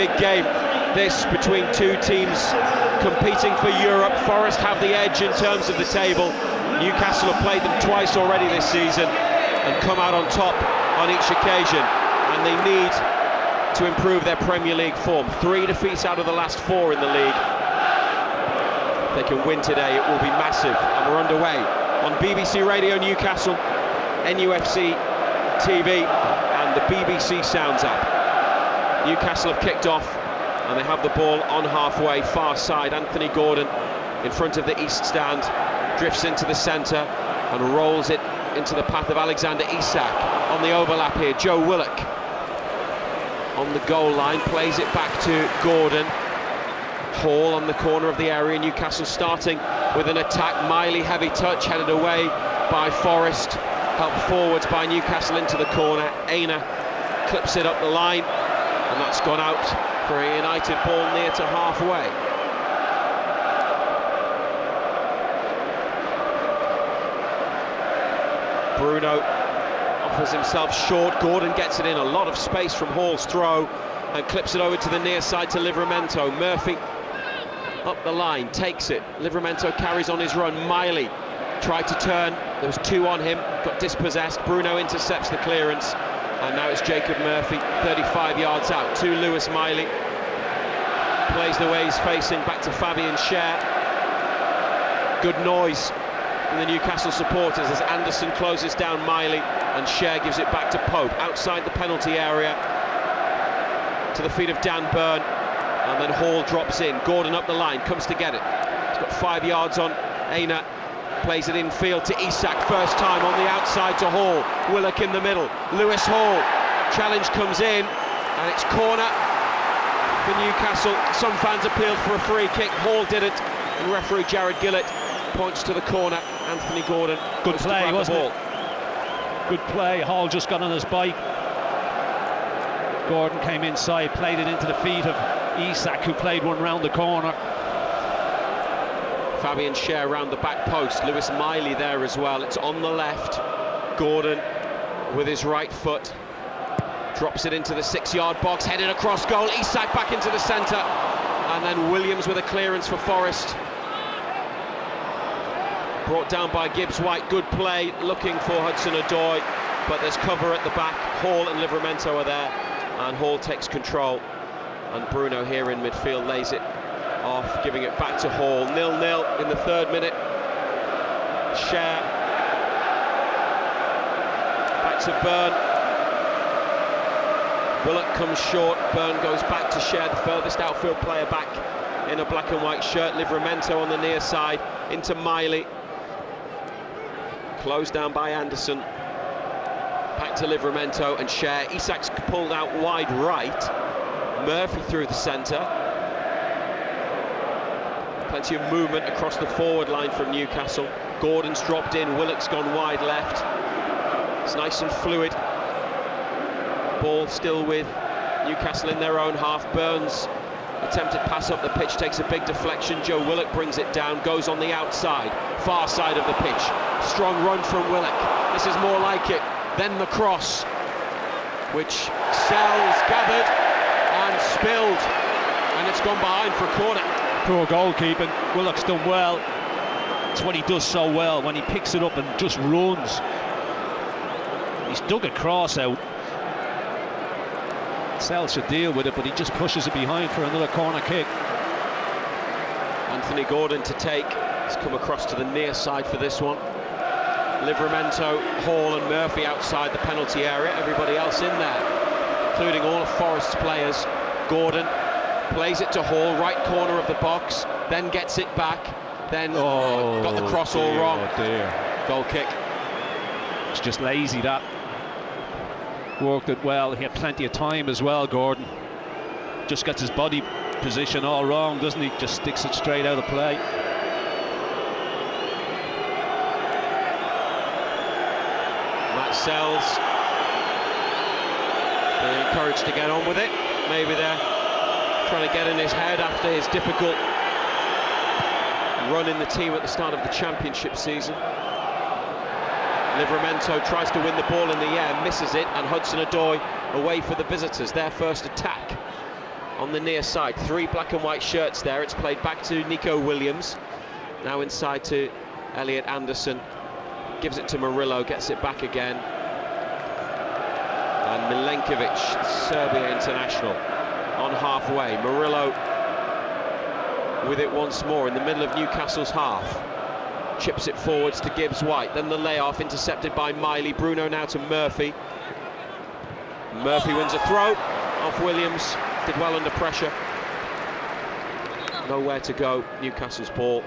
big game, this, between two teams competing for Europe. Forest have the edge in terms of the table. Newcastle have played them twice already this season and come out on top on each occasion, and they need to improve their Premier League form. 3 defeats out of the last 4 in the league. If they can win today, it will be massive. And we're underway on BBC Radio Newcastle, NUFC TV and the BBC Sounds app. Newcastle have kicked off and they have the ball on halfway, far side. Anthony Gordon in front of the east stand, drifts into the centre and rolls it into the path of Alexander Isak. On the overlap here, Joe Willock on the goal line, plays it back to Gordon. Hall on the corner of the area. Newcastle starting with an attack. Miley, heavy touch, headed away by Forest, helped forwards by Newcastle into the corner. Aina clips it up the line, and that's gone out for a United ball near to halfway. Bruno offers himself short. Gordon gets it in, a lot of space from Hall's throw, and clips it over to the near side to Livramento. Murphy up the line, takes it. Livramento carries on his run. Miley tried to turn, there was 2 on him, got dispossessed. Bruno intercepts the clearance, and now it's Jacob Murphy, 35 yards out to Lewis Miley. Plays the way he's facing, back to Fabian Schär. Good noise from the Newcastle supporters as Anderson closes down Miley, and Schär gives it back to Pope outside the penalty area to the feet of Dan Burn, and then Hall drops in. Gordon up the line, comes to get it. He's got 5 yards on. Aina plays it infield to Isak, first time on the outside to Hall. Willock in the middle. Lewis Hall, challenge comes in, and it's corner for Newcastle. Some fans appealed for a free kick. Hall did it, and referee Jared Gillett points to the corner. Anthony Gordon, good play, wasn't it? Good play. Hall just got on his bike. Gordon came inside, played it into the feet of Isak, who played one round the corner. Fabian Schär round the back post. Lewis Miley there as well. It's on the left. Gordon with his right foot drops it into the 6-yard box, headed across goal. Isak back into the centre, and then Williams with a clearance for Forest. Brought down by Gibbs White. Good play, looking for Hudson-Odoi, but there's cover at the back. Hall and Livramento are there, and Hall takes control, and Bruno here in midfield lays it off, giving it back to Hall. 0-0 in the 3rd minute. Schär back to Burn. Willock comes short. Burn goes back to Schär, the furthest outfield player back in a black and white shirt. Livramento on the near side into Miley, closed down by Anderson. Back to Livramento and Schär. Isak's pulled out wide right. Murphy through the centre. Plenty of movement across the forward line from Newcastle. Gordon's dropped in, Willock's gone wide left. It's nice and fluid. Ball still with Newcastle in their own half. Burns attempted pass up the pitch, takes a big deflection. Joe Willock brings it down, goes on the outside, far side of the pitch. Strong run from Willock. This is more like it. Then the cross, which Sells gathered and spilled, and it's gone behind for a corner. Poor goalkeeping. Willock's done well. It's what he does so well, when he picks it up and just runs. He's dug a cross out. Sells should deal with it, but he just pushes it behind for another corner kick. Anthony Gordon to take. He's come across to the near side for this one. Livramento, Hall and Murphy outside the penalty area. Everybody else in there, including all of Forest's players. Gordon plays it to Hall, right corner of the box, then gets it back, then got the cross all wrong. Oh dear. Goal kick. It's just lazy, that. Worked it well. He had plenty of time as well, Gordon. Just gets his body position all wrong, doesn't he? Just sticks it straight out of play. Matt Sells being encouraged to get on with it. Maybe they're trying to get in his head after his difficult run in the team at the start of the championship season. Livramento tries to win the ball in the air, misses it, and Hudson-Odoi away for the visitors, their first attack on the near side. 3 black and white shirts there. It's played back to Nico Williams. Now inside to Elliot Anderson. Gives it to Murillo, gets it back again. And Milenkovic, Serbia international, on halfway. Murillo with it once more in the middle of Newcastle's half. Chips it forwards to Gibbs-White. Then the layoff intercepted by Miley. Bruno now to Murphy. Murphy wins a throw off Williams. Did well under pressure. Nowhere to go. Newcastle's ball.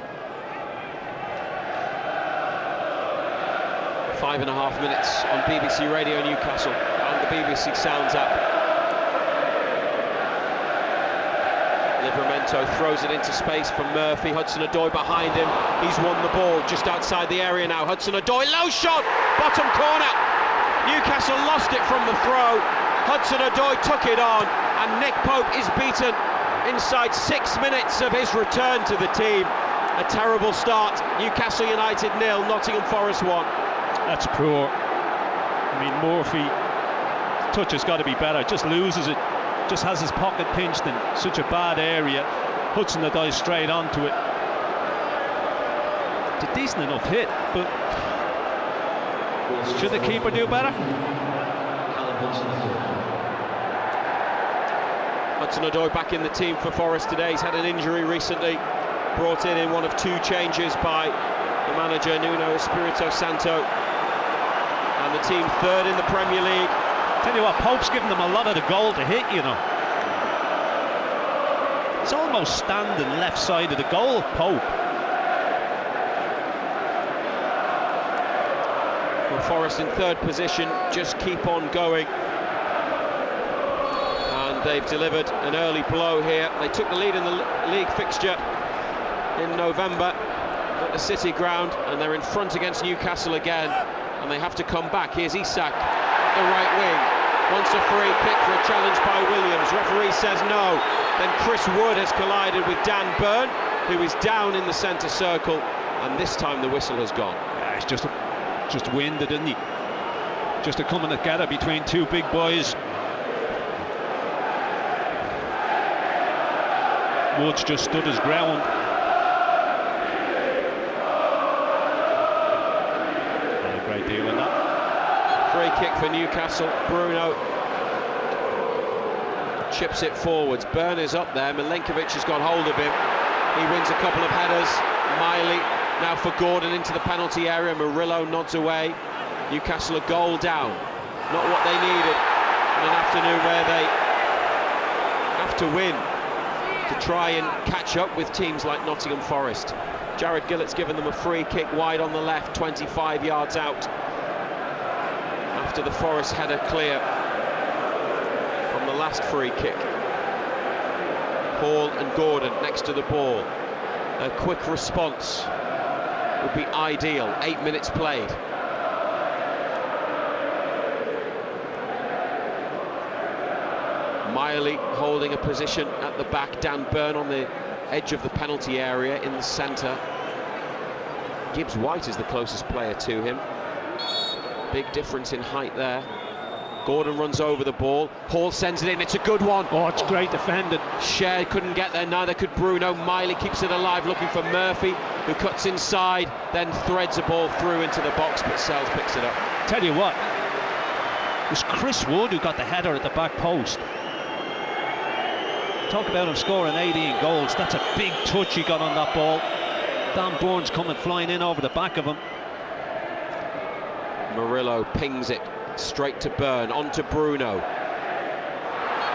5.5 minutes on BBC Radio Newcastle and the BBC Sounds app. Livramento throws it into space for Murphy. Hudson-Odoi behind him. He's won the ball just outside the area now. Hudson-Odoi, low shot, bottom corner. Newcastle lost it from the throw. Hudson-Odoi took it on, and Nick Pope is beaten inside 6 minutes of his return to the team. A terrible start. Newcastle United 0, Nottingham Forest 1. That's poor. I mean, Murphy, touch has got to be better. Just loses it. Just has his pocket pinched in such a bad area. Hudson-Odoi straight onto it. It's a decent enough hit, but should the keeper do better? Hudson-Odoi back in the team for Forest today. He's had an injury recently. Brought in one of 2 changes by the manager, Nuno Espirito Santo. And the team 3rd in the Premier League. Tell you what, Pope's given them a lot of the goal to hit, you know. He's almost standing left side of the goal, Pope. Well, Forest in 3rd position, just keep on going. And they've delivered an early blow here. They took the lead in the league fixture in November at the City ground, and they're in front against Newcastle again, and they have to come back. Here's Isak at the right wing, wants a free kick for a challenge by Williams. Referee says no. Then Chris Wood has collided with Dan Burn, who is down in the centre circle, and this time the whistle has gone. Yeah, it's just winded, isn't he? Just a coming together between 2 big boys. Woods just stood his ground. Deal in that. Free kick for Newcastle. Bruno chips it forwards. Burn is up there. Milenkovic has got hold of him. He wins a couple of headers. Miley now for Gordon into the penalty area. Murillo nods away. Newcastle a goal down. Not what they needed in an afternoon where they have to win to try and catch up with teams like Nottingham Forest. Jared Gillett's given them a free kick wide on the left, 25 yards out, after the Forest header clear from the last free kick. Hall and Gordon next to the ball. A quick response would be ideal. 8 minutes played. Miley holding a position at the back. Dan Burn on the edge of the penalty area in the centre. Gibbs-White is the closest player to him. Big difference in height there. Gordon runs over the ball. Hall sends it in. It's a good one. Oh, it's great defending. Shea couldn't get there, neither could Bruno. Miley keeps it alive, looking for Murphy, who cuts inside, then threads a ball through into the box, but Sells picks it up. Tell you what, it was Chris Wood who got the header at the back post. Talk about him scoring 18 goals. That's a big touch he got on that ball. Dan Burns coming flying in over the back of him. Murillo pings it straight to Burn, on to Bruno.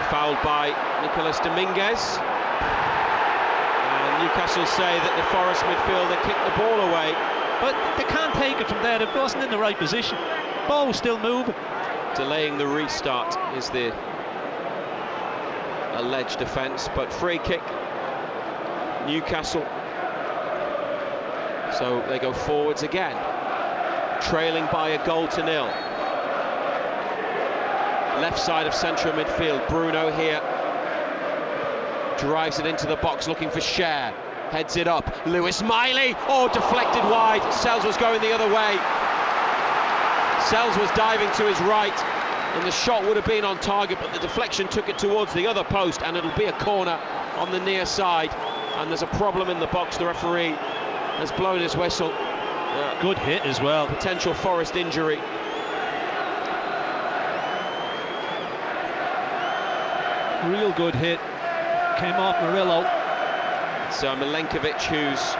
Fouled by Nicolas Dominguez. And Newcastle say that the Forest midfielder kicked the ball away. But they can't take it from there. It wasn't in the right position. Ball was still moving. Delaying the restart is the alleged offence, but free kick, Newcastle. So they go forwards again, trailing by a goal to 0. Left side of central midfield, Bruno here drives it into the box looking for Shea, heads it up, Lewis Miley, oh, deflected wide. Sells was going the other way. Sells was diving to his right, and the shot would have been on target, but the deflection took it towards the other post, and it'll be a corner on the near side. And there's a problem in the box. The referee has blown his whistle. Good hit as well. Potential Forest injury. Real good hit. Came off Murillo. So Milenkovic, who's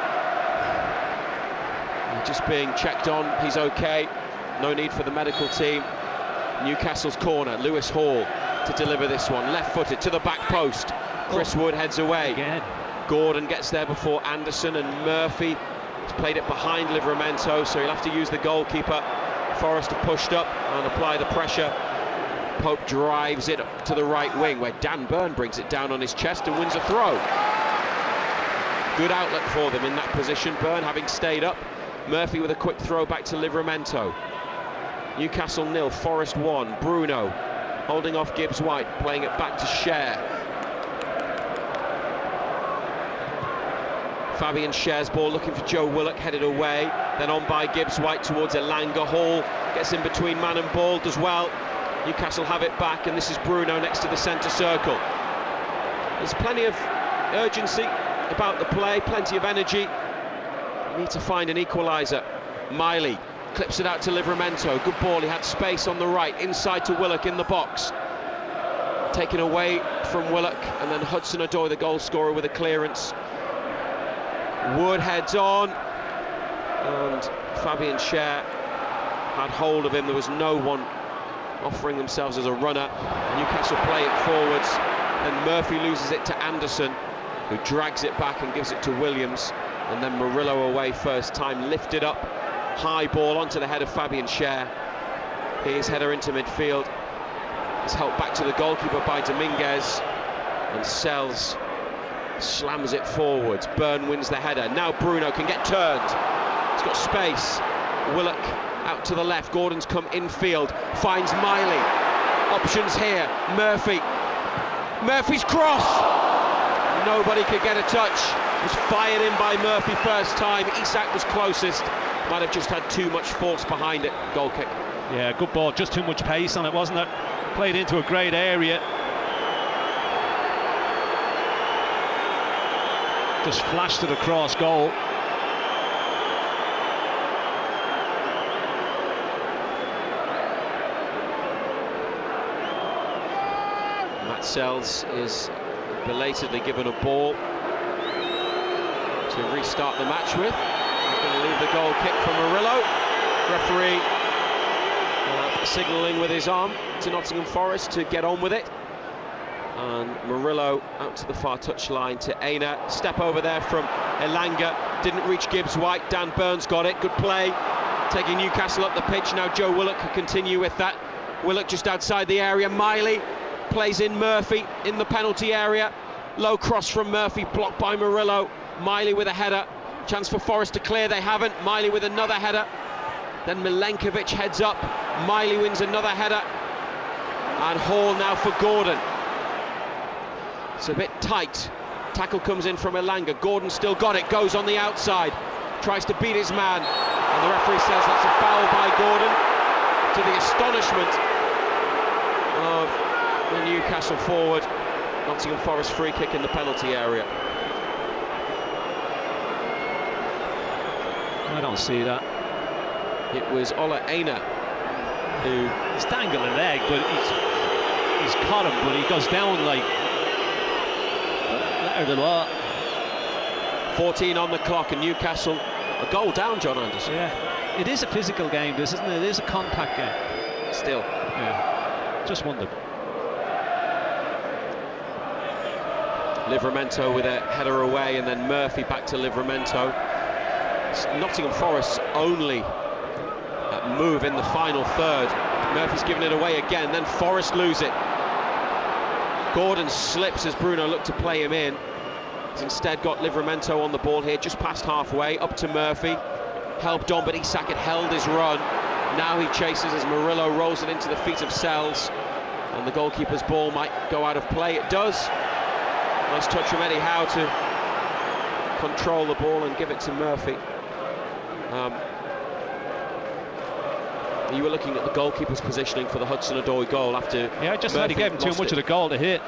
just being checked on. He's okay. No need for the medical team. Newcastle's corner. Lewis Hall to deliver this one. Left-footed to the back post. Chris Wood heads away. Again. Gordon gets there before Anderson, and Murphy has played it behind Livramento, so he'll have to use the goalkeeper. Forrest have pushed up and apply the pressure. Pope drives it to the right wing, where Dan Burn brings it down on his chest and wins a throw. Good outlet for them in that position. Burn having stayed up. Murphy with a quick throw back to Livramento. Newcastle 0, Forest 1. Bruno holding off Gibbs-White, playing it back to Cher. Fabian Scher's ball looking for Joe Willock, headed away, then on by Gibbs-White towards Elanga. Hall gets in between man and ball, does well. Newcastle have it back, and this is Bruno next to the centre circle. There's plenty of urgency about the play, plenty of energy. You need to find an equaliser. Miley clips it out to Livramento. Good ball, he had space on the right, inside to Willock in the box. Taken away from Willock, and then Hudson-Odoi, the goal scorer, with a clearance. Wood heads on, and Fabian Scher had hold of him. There was no one offering themselves as a runner. Newcastle play it forwards, and Murphy loses it to Anderson, who drags it back and gives it to Williams, and then Murillo away first time, lifted up, high ball onto the head of Fabian Scher. His header into midfield is helped back to the goalkeeper by Dominguez, and Sells slams it forwards. Burn wins the header. Now Bruno can get turned. He's got space. Willock out to the left. Gordon's come infield. Finds Miley. Options here. Murphy. Murphy's cross. Nobody could get a touch. It was fired in by Murphy first time. Isak was closest. Might have just had too much force behind it. Goal kick. Yeah, good ball. Just too much pace on it, wasn't it? Played into a great area. Just flashed it across goal. Matt Sells is belatedly given a ball to restart the match with. He's going to leave the goal kick for Murillo. Referee signalling with his arm to Nottingham Forest to get on with it. And Murillo out to the far touchline to Aina. Step over there from Elanga. Didn't reach Gibbs-White. Dan Burns got it. Good play. Taking Newcastle up the pitch. Now Joe Willock can continue with that. Willock just outside the area. Miley plays in Murphy in the penalty area. Low cross from Murphy, blocked by Murillo. Miley with a header. Chance for Forest to clear. They haven't. Miley with another header. Then Milenkovic heads up. Miley wins another header. And Hall now for Gordon. It's a bit tight. Tackle comes in from Elanga. Gordon still got it, goes on the outside, tries to beat his man, and the referee says that's a foul by Gordon, to the astonishment of the Newcastle forward. Nottingham Forest free kick in the penalty area. I don't see that. It was Ola Aina who... He's dangled a leg, but he's caught him, but he goes down like... 14 on the clock, and Newcastle a goal down, John Anderson. Yeah, it is a physical game, this, isn't it? It is a contact game. Still. Yeah, just wondered. Livramento with a header away, and then Murphy back to Livramento. It's Nottingham Forest's only move in the final third. Murphy's given it away again, then Forest lose it. Gordon slips as Bruno looked to play him in. He's instead got Livramento on the ball here, just past halfway, up to Murphy. Helped on, but Isak had held his run. Now he chases as Murillo rolls it into the feet of Sells. And the goalkeeper's ball might go out of play. It does. Nice touch from Eddie Howe to control the ball and give it to Murphy. You were looking at the goalkeeper's positioning for the Hudson-Odoi goal after... Yeah, just had to give him too much of the goal to hit.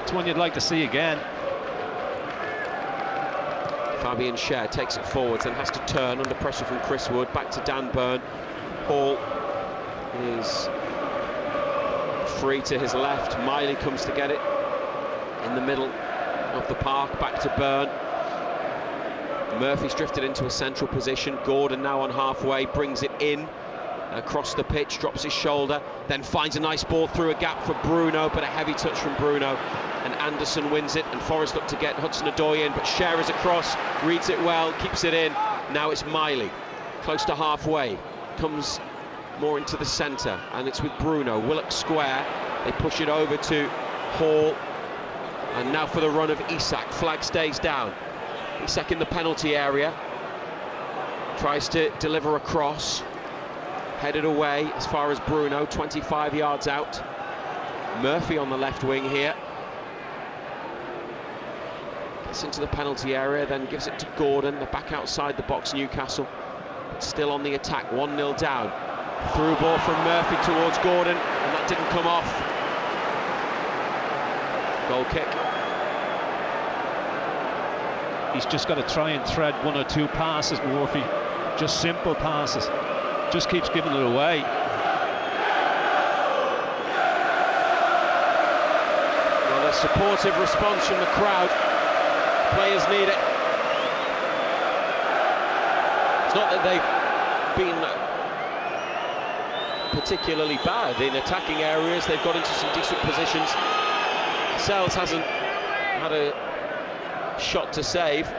It's one you'd like to see again. Fabian Schär takes it forwards and has to turn under pressure from Chris Wood. Back to Dan Burn. Hall is free to his left. Miley comes to get it in the middle of the park. Back to Burn. Murphy's drifted into a central position. Gordon now on halfway, brings it in across the pitch, drops his shoulder, then finds a nice ball through a gap for Bruno, but a heavy touch from Bruno, and Anderson wins it, and Forest look to get Hudson-Odoi in, but Schär is across, reads it well, keeps it in. Now it's Miley, close to halfway, comes more into the centre, and it's with Bruno. Willock square, they push it over to Hall, and now for the run of Isak. Flag stays down. Isak in the penalty area, tries to deliver a cross, headed away as far as Bruno, 25 yards out. Murphy on the left wing here, gets into the penalty area, then gives it to Gordon. They're back outside the box, Newcastle, but still on the attack, 1-0 down. Through ball from Murphy towards Gordon, and that didn't come off. Goal kick. He's just got to try and thread one or two passes, Murphy. Just simple passes. Just keeps giving it away. Well, a supportive response from the crowd. Players need it. It's not that they've been particularly bad in attacking areas. They've got into some decent positions. Sells hasn't had a shot to save,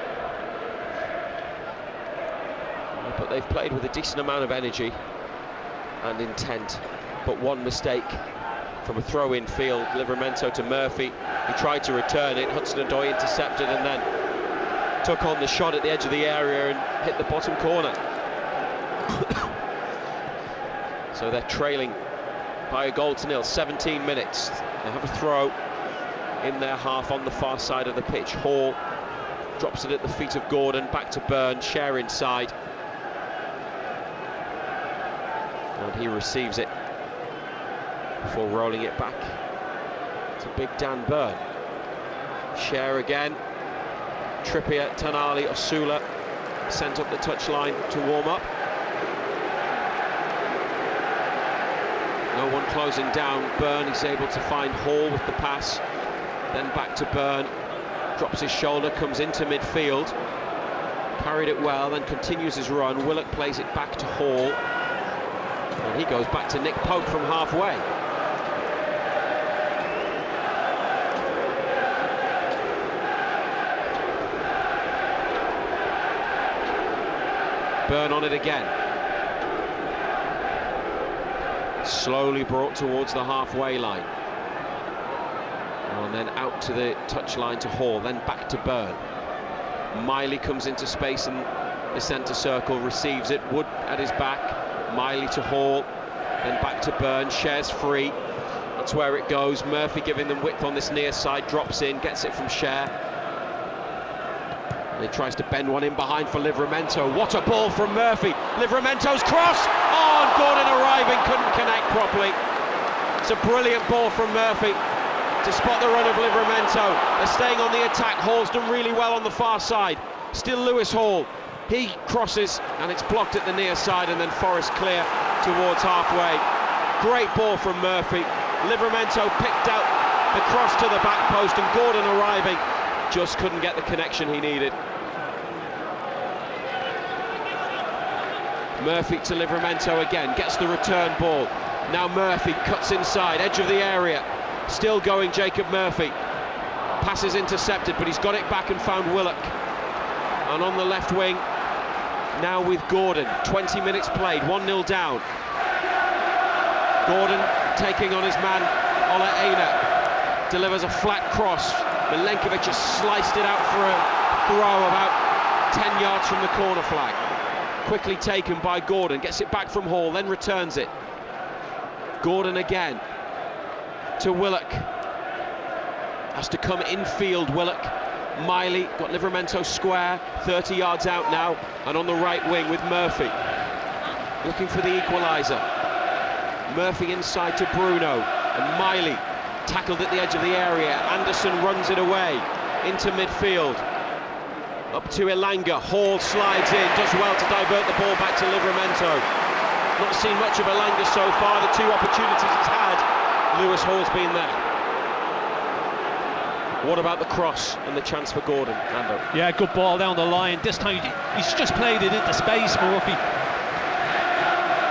but they've played with a decent amount of energy and intent. But one mistake from a throw-in field, Livramento to Murphy. He tried to return it, Hudson-Odoi intercepted and then took on the shot at the edge of the area and hit the bottom corner. So they're trailing by a goal to nil, 17 minutes. They have a throw in their half on the far side of the pitch. Hall drops it at the feet of Gordon, back to Burn, Schär inside, and he receives it before rolling it back to big Dan Burn. Schär again, Trippier, Tonali, Osula sent up the touchline to warm up. No one closing down. Burn is able to find Hall with the pass, then back to Burn, drops his shoulder, comes into midfield, carried it well, then continues his run. Willock plays it back to Hall, and he goes back to Nick Pope from halfway. Burn on it again. Slowly brought towards the halfway line. And then out to the touchline to Hall, then back to Burn. Miley comes into space in the centre circle, receives it, Wood at his back, Miley to Hall, then back to Burn. Schär's free, that's where it goes. Murphy giving them width on this near side, drops in, gets it from Schär. And he tries to bend one in behind for Livramento. What a ball from Murphy! Livramento's cross! Oh, and Gordon arriving, couldn't connect properly. It's a brilliant ball from Murphy to spot the run of Livramento. They're staying on the attack. Hall's done really well on the far side. Still Lewis Hall. He crosses and it's blocked at the near side, and then Forest clear towards halfway. Great ball from Murphy. Livramento picked out the cross to the back post, and Gordon arriving just couldn't get the connection he needed. Murphy to Livramento again, gets the return ball. Now Murphy cuts inside, edge of the area. Still going, Jacob Murphy. Pass is intercepted, but he's got it back and found Willock. And on the left wing, now with Gordon. 20 minutes played, 1-0 down. Gordon taking on his man, Ola Aina. Delivers a flat cross. Milenkovic has sliced it out for a throw about 10 yards from the corner flag. Quickly taken by Gordon, gets it back from Hall, then returns it. Gordon again to Willock. Has to come infield, Willock. Miley got Livramento square, 30 yards out now, and on the right wing with Murphy. looking for the equaliser. Murphy inside to Bruno, and Miley tackled at the edge of the area. Anderson runs it away into midfield. Up to Elanga, Hall slides in, does well to divert the ball back to Livramento. Not seen much of Elanga so far, the two opportunities he's had. Lewis Hall's been there. What about the cross and the chance for Gordon, Nando? Yeah, good ball down the line. This time he's just played it into space, Murphy.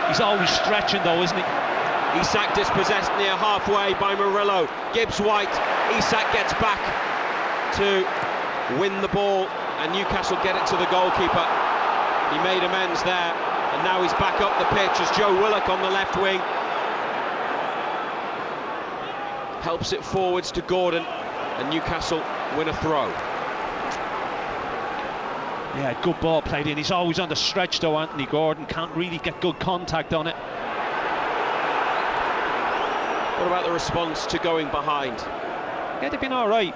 He's always stretching though, isn't he? Isak dispossessed near halfway by Murillo. Gibbs White, Isak gets back to win the ball, and Newcastle get it to the goalkeeper. He made amends there, and now he's back up the pitch as Joe Willock on the left wing helps it forwards to Gordon, and Newcastle win a throw. Yeah, good ball played in. He's always on the stretch though, Anthony Gordon. Can't really get good contact on it. What about the response to going behind? Yeah, they've been all right.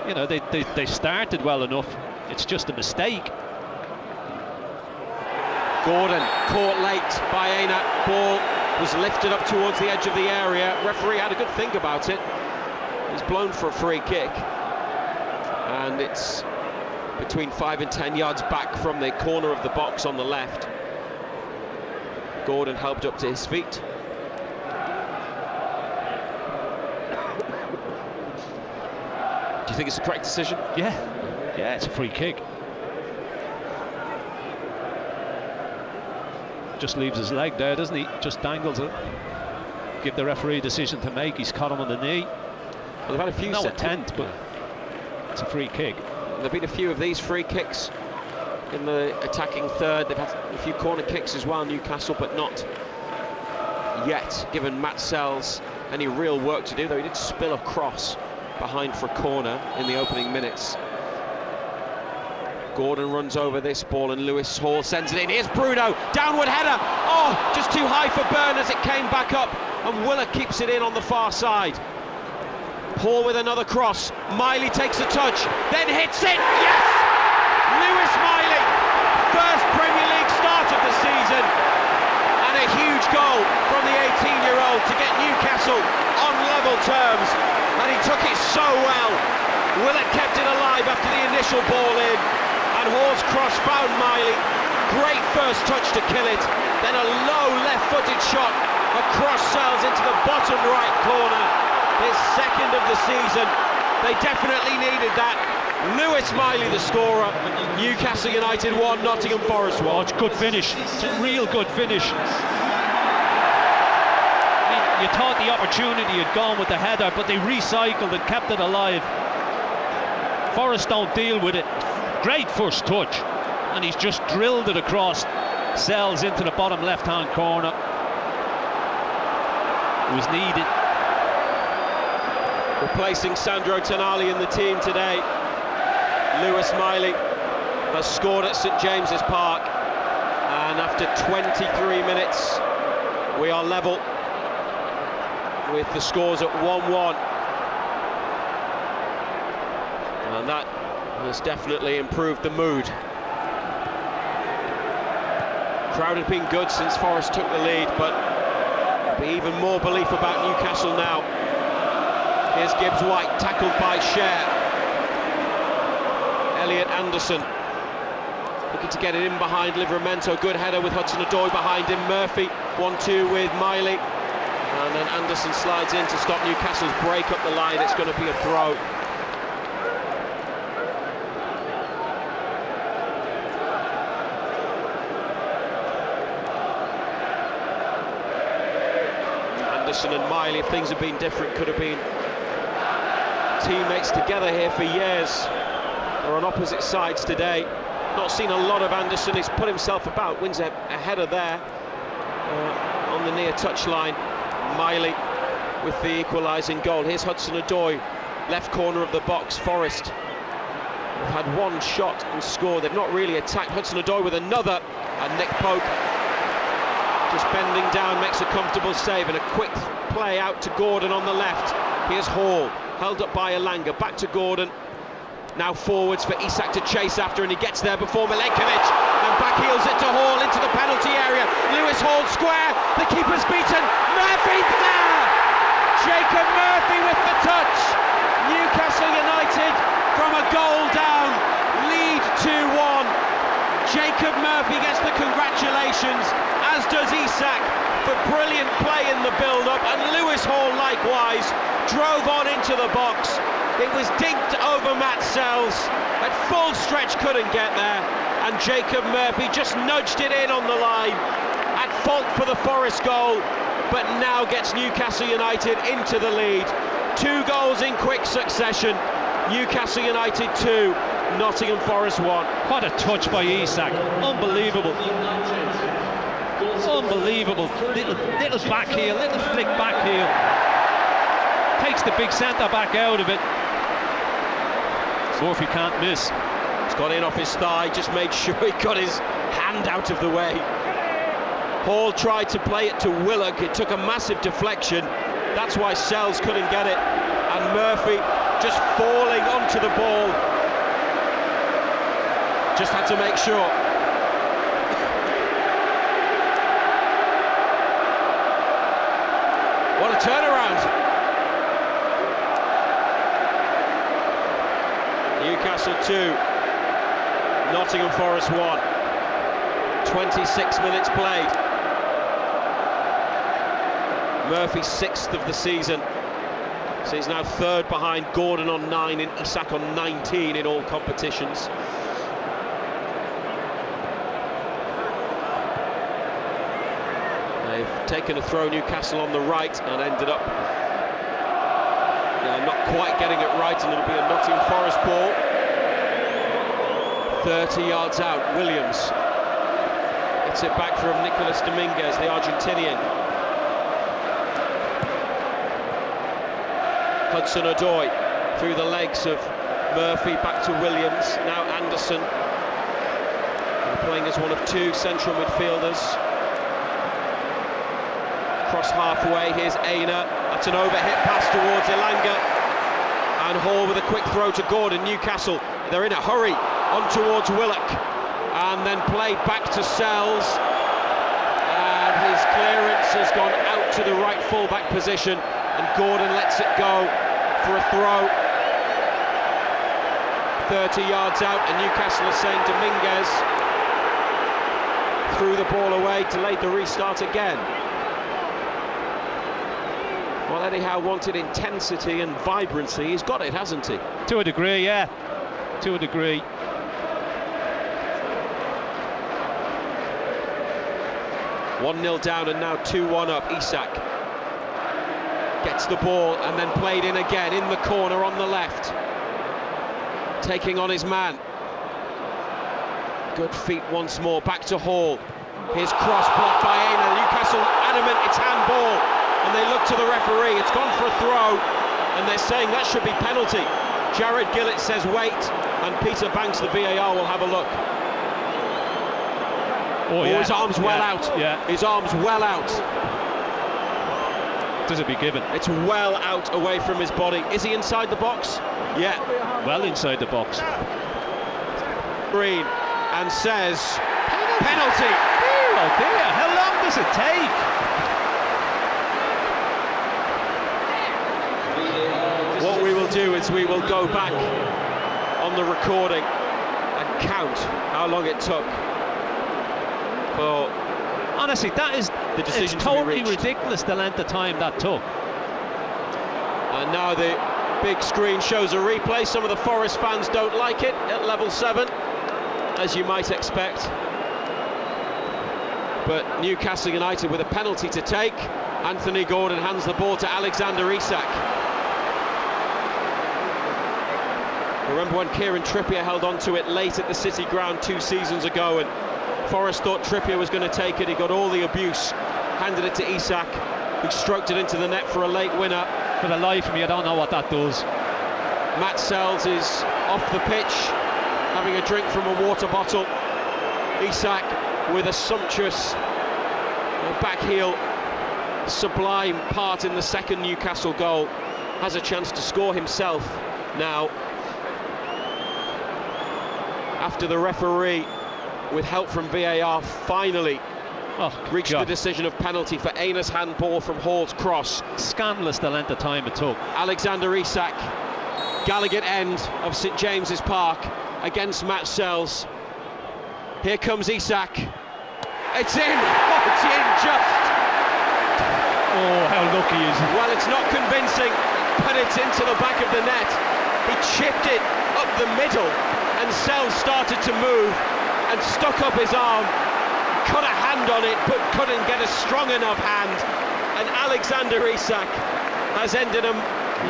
You know, they started well enough. It's just a mistake. Gordon caught late by Aina. Ball was lifted up towards the edge of the area. Referee had a good think about it. He's blown for a free kick, and it's between 5 and 10 yards back from the corner of the box on the left. Gordon helped up to his feet. Do you think it's the correct decision? Yeah, it's a free kick. Just leaves his leg there, doesn't he? Just dangles it. Give the referee a decision to make. He's caught him on the knee. Well, they've had a few. No intent, but it's a free kick. There've been a few of these free kicks in the attacking third. They've had a few corner kicks as well, Newcastle, but not yet given Matt Sells any real work to do, though he did spill across behind for a corner in the opening minutes. Gordon runs over this ball and Lewis Hall sends it in. Here's Bruno, downward header. Oh, just too high for Byrne as it came back up, and Willer keeps it in on the far side. Hall with another cross. Miley takes a touch, then hits it. Yes! Lewis Miley, first Premier League start of the season, and a huge goal from the 18-year-old to get Newcastle on level terms, and he took it so well. Willett kept it alive after the initial ball in, and Hall's cross found Miley. Great first touch to kill it, then a low left-footed shot across Sells into the bottom right corner. His second of the season. They definitely needed that. Lewis Miley the scorer. Newcastle United 1, Nottingham Forest 1. Oh, it's a good finish. It's a real good finish. I mean, you thought the opportunity had gone with the header, but they recycled and kept it alive. Forest don't deal with it. Great first touch, and he's just drilled it across Sells into the bottom left-hand corner. It was needed. Replacing Sandro Tonali in the team today, Lewis Miley has scored at St James's Park, and after 23 minutes we are level with the scores at 1-1, and that has definitely improved the mood. Crowd had been good since Forest took the lead, but there'll be even more belief about Newcastle now. Here's Gibbs White, tackled by Cher. Elliot Anderson looking to get it in behind Livramento. Good header with Hudson-Odoi behind him. Murphy 1-2 with Miley, and then Anderson slides in to stop Newcastle's break up the line. It's going to be a throw. Anderson and Miley, if things had been different, could have been teammates together here for years. They're on opposite sides today. Not seen a lot of Anderson. He's put himself about, wins a header there on the near touchline. Miley with the equalising goal. Here's Hudson-Odoi, left corner of the box. Forest have had one shot and scored. They've not really attacked. Hudson-Odoi with another, and Nick Pope just bending down, makes a comfortable save, and a quick play out to Gordon on the left. Here's Hall, held up by Elanga, back to Gordon. Now forwards for Isak to chase after, and he gets there before Milenkovic, and backheels it to Hall into the penalty area. Lewis Hall square, the keeper's beaten, Murphy's there! Jacob Murphy with the touch. Newcastle United from a goal down, lead 2-1. Jacob Murphy gets the congratulations, as does Isak, for brilliant play in the build-up, and Lewis Hall likewise drove on into the box. It was dinked over Matt Sells, at full stretch couldn't get there, and Jacob Murphy just nudged it in on the line, at fault for the Forest goal, but now gets Newcastle United into the lead. 2 goals in quick succession, Newcastle United 2, Nottingham Forest 1. What a touch by Isak, unbelievable. Unbelievable, little back heel, little flick back heel. Takes the big centre back out of it. Murphy can't miss. He's got in off his thigh, just made sure he got his hand out of the way. Hall tried to play it to Willock, it took a massive deflection, that's why Sells couldn't get it, and Murphy just falling onto the ball. Just had to make sure. What a turnaround! Newcastle 2, Nottingham Forest 1. 26 minutes played. Murphy 6th of the season, so he's now 3rd behind Gordon on 9 and Isak on 19 in all competitions. They've taken a throw, Newcastle on the right, and ended up not quite getting it right, and it'll be a Nottingham Forest ball. 30 yards out, Williams. It's it back from Nicolas Dominguez, the Argentinian. Hudson-Odoi through the legs of Murphy, back to Williams, now Anderson. They're playing as one of 2 central midfielders. Cross halfway, here's Aina, that's an overhit pass towards Elanga, and Hall with a quick throw to Gordon. Newcastle, they're in a hurry, on towards Willock, and then played back to Sells, and his clearance has gone out to the right full-back position, and Gordon lets it go for a throw. 30 yards out, and Newcastle are saying Dominguez threw the ball away, delayed the restart again. Well, Eddie Howe wanted intensity and vibrancy. He's got it, hasn't he? To a degree, yeah. To a degree. One 1-0 down and now 2-1 up. Isak gets the ball and then played in again, in the corner on the left. Taking on his man. Good feet once more, back to Hall. His cross blocked by Aina. Newcastle adamant it's handball. And they look to the referee, it's gone for a throw, and they're saying that should be penalty. Jared Gillett says wait, and Peter Banks, the VAR, will have a look. Oh, yeah. His arm's well out. Yeah. His arm's well out. Does it be given? It's well out away from his body. Is he inside the box? Yeah. Well inside the box. Green, and says penalty. Oh dear, how long does it take? What we will do is we will go back on the recording and count how long it took for honestly, that is the decision it's to be totally reached. ridiculous the length of time that took. And now the big screen shows a replay. Some of the Forest fans don't like it at level 7, as you might expect. But Newcastle United with a penalty to take. Anthony Gordon hands the ball to Alexander Isak. Remember when Kieran Trippier held on to it late at the City ground 2 seasons ago, and Forest thought Trippier was going to take it. He got all the abuse, handed it to Isak, who stroked it into the net for a late winner. For the life of me, I don't know what that does. Matt Sells is off the pitch, having a drink from a water bottle. Isak with a sumptuous back heel, sublime part in the second Newcastle goal, has a chance to score himself now. after the referee, with help from VAR, finally reached the decision of penalty for Aina's handball from Hall's cross. Scandalous the length of time it took. Alexander Isak, Gallagher end of St James's Park against Matt Sells. Here comes Isak. It's in! Oh, it's in just! Oh, how lucky is he? Well, it's not convincing, but it's into the back of the net. He chipped it up the middle, and Sells started to move and stuck up his arm, cut a hand on it, but couldn't get a strong enough hand. And Alexander Isak has ended a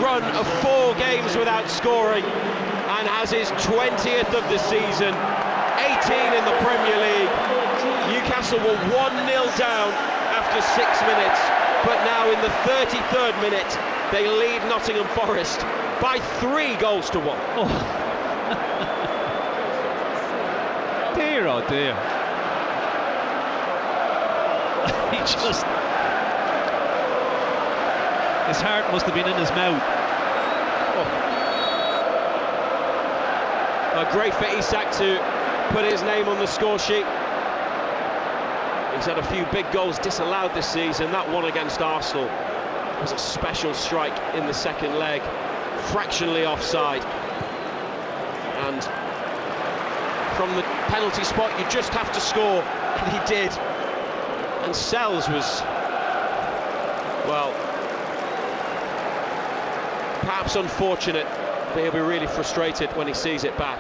run of 4 games without scoring and has his 20th of the season, 18 in the Premier League. Newcastle were 1-0 down after 6 minutes, but now in the 33rd minute they lead Nottingham Forest by 3 goals to 1. Oh. Dear, oh dear. He just... his heart must have been in his mouth. Great for Isak to put his name on the score sheet. He's had a few big goals disallowed this season. That one against Arsenal was a special strike in the second leg, fractionally offside. And from the penalty spot, you just have to score, and he did. And Sells was, well, perhaps unfortunate, but he'll be really frustrated when he sees it back.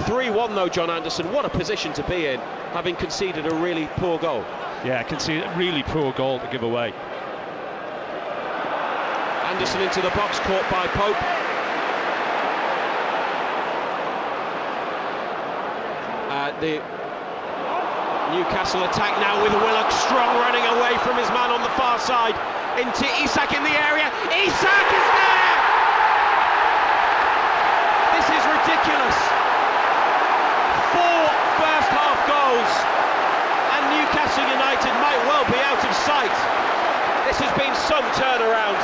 3-1 though, John Anderson. What a position to be in, having conceded a really poor goal. Yeah, conceded a really poor goal to give away. Anderson into the box, caught by Pope. The Newcastle attack now with Willock, strong running away from his man on the far side, into Isak in the area. Isak is there! This is ridiculous. 4 first half goals and Newcastle United might well be out of sight. This has been some turnaround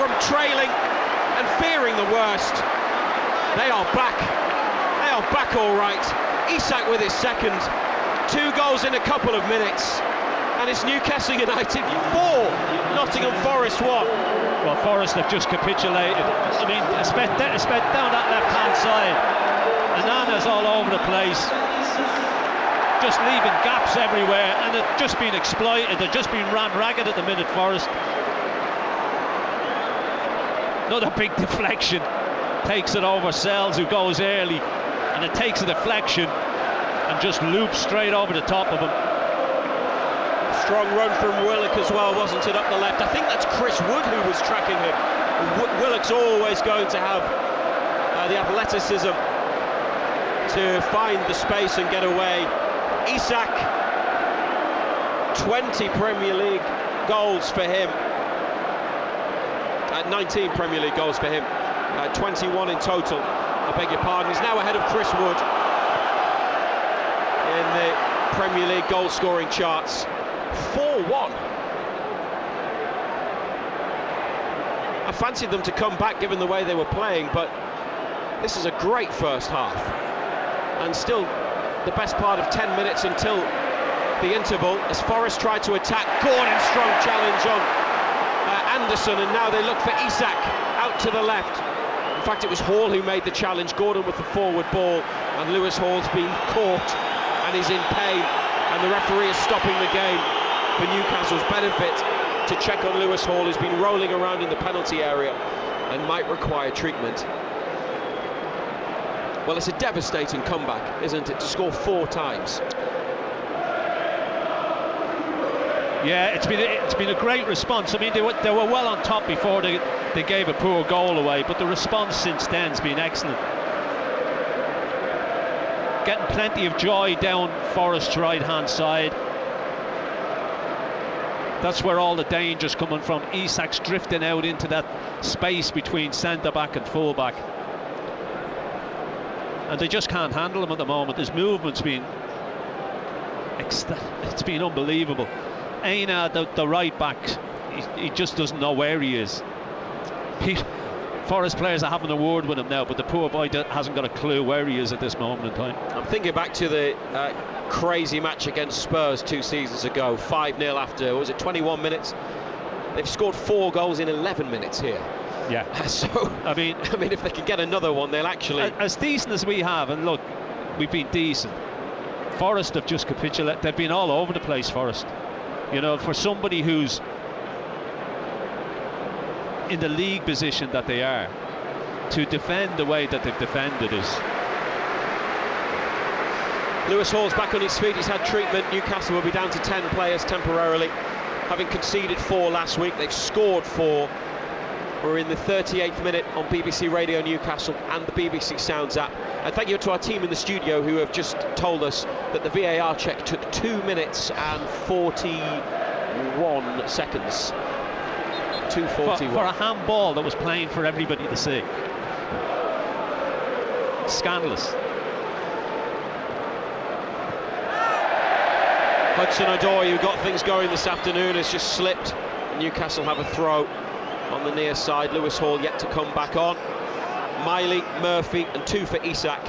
from trailing and fearing the worst. They are back. They are back all right. Isak with his second. 2 goals in a couple of minutes. And it's Newcastle United 4, Nottingham Forest 1. Well, Forest have just capitulated. I mean, spent down that left-hand side. Anana's all over the place, just leaving gaps everywhere, and they've just been exploited. They've just been ran ragged at the minute, Forest. Another big deflection. Takes it over Sells, who goes early, and it takes a deflection and just loops straight over the top of him. Strong run from Willock as well, wasn't it, up the left? I think that's Chris Wood who was tracking him. Willock's always going to have the athleticism to find the space and get away. Isak, 20 Premier League goals for him. 19 Premier League goals for him. 21 in total, I beg your pardon. He's now ahead of Chris Wood in the Premier League goal-scoring charts. 4-1. I fancied them to come back given the way they were playing, but this is a great first half. And still the best part of 10 minutes until the interval, as Forest tried to attack. Gordon, strong challenge on Anderson, and now they look for Isak out to the left. In fact, it was Hall who made the challenge. Gordon with the forward ball, and Lewis Hall's been caught and is in pain, and the referee is stopping the game for Newcastle's benefit to check on Lewis Hall, who's been rolling around in the penalty area and might require treatment. Well, it's a devastating comeback, isn't it, to score 4 times? Yeah, it's been a great response. I mean, they were well on top before they gave a poor goal away, but the response since then has been excellent. Getting plenty of joy down Forest's right-hand side. That's where all the danger's coming from. Isak's drifting out into that space between centre-back and full-back. And they just can't handle him at the moment. His movement's been... it's been unbelievable. Aina, the right back, he just doesn't know where he is. Forest players are having a word with him now, but the poor boy hasn't got a clue where he is at this moment in time. I'm thinking back to the crazy match against Spurs 2 seasons ago, 5-0 after, was it 21 minutes? They've scored 4 goals in 11 minutes here. Yeah. So, I mean, if they can get another one, they'll actually... As decent as we have, and look, we've been decent. Forest have just capitulated. They've been all over the place, Forest. You know, for somebody who's in the league position that they are, to defend the way that they've defended is... Lewis Hall's back on his feet, he's had treatment. Newcastle will be down to 10 players temporarily. Having conceded 4 last week, they've scored 4. We're in the 38th minute on BBC Radio Newcastle and the BBC Sounds app. And thank you to our team in the studio who have just told us that the VAR check took 2 minutes and 41 seconds. 2:41. For a handball that was playing for everybody to see. Scandalous. Hudson-Odoi, who got things going this afternoon, has just slipped. Newcastle have a throw on the near side. Lewis Hall yet to come back on. Miley, Murphy and 2 for Isak.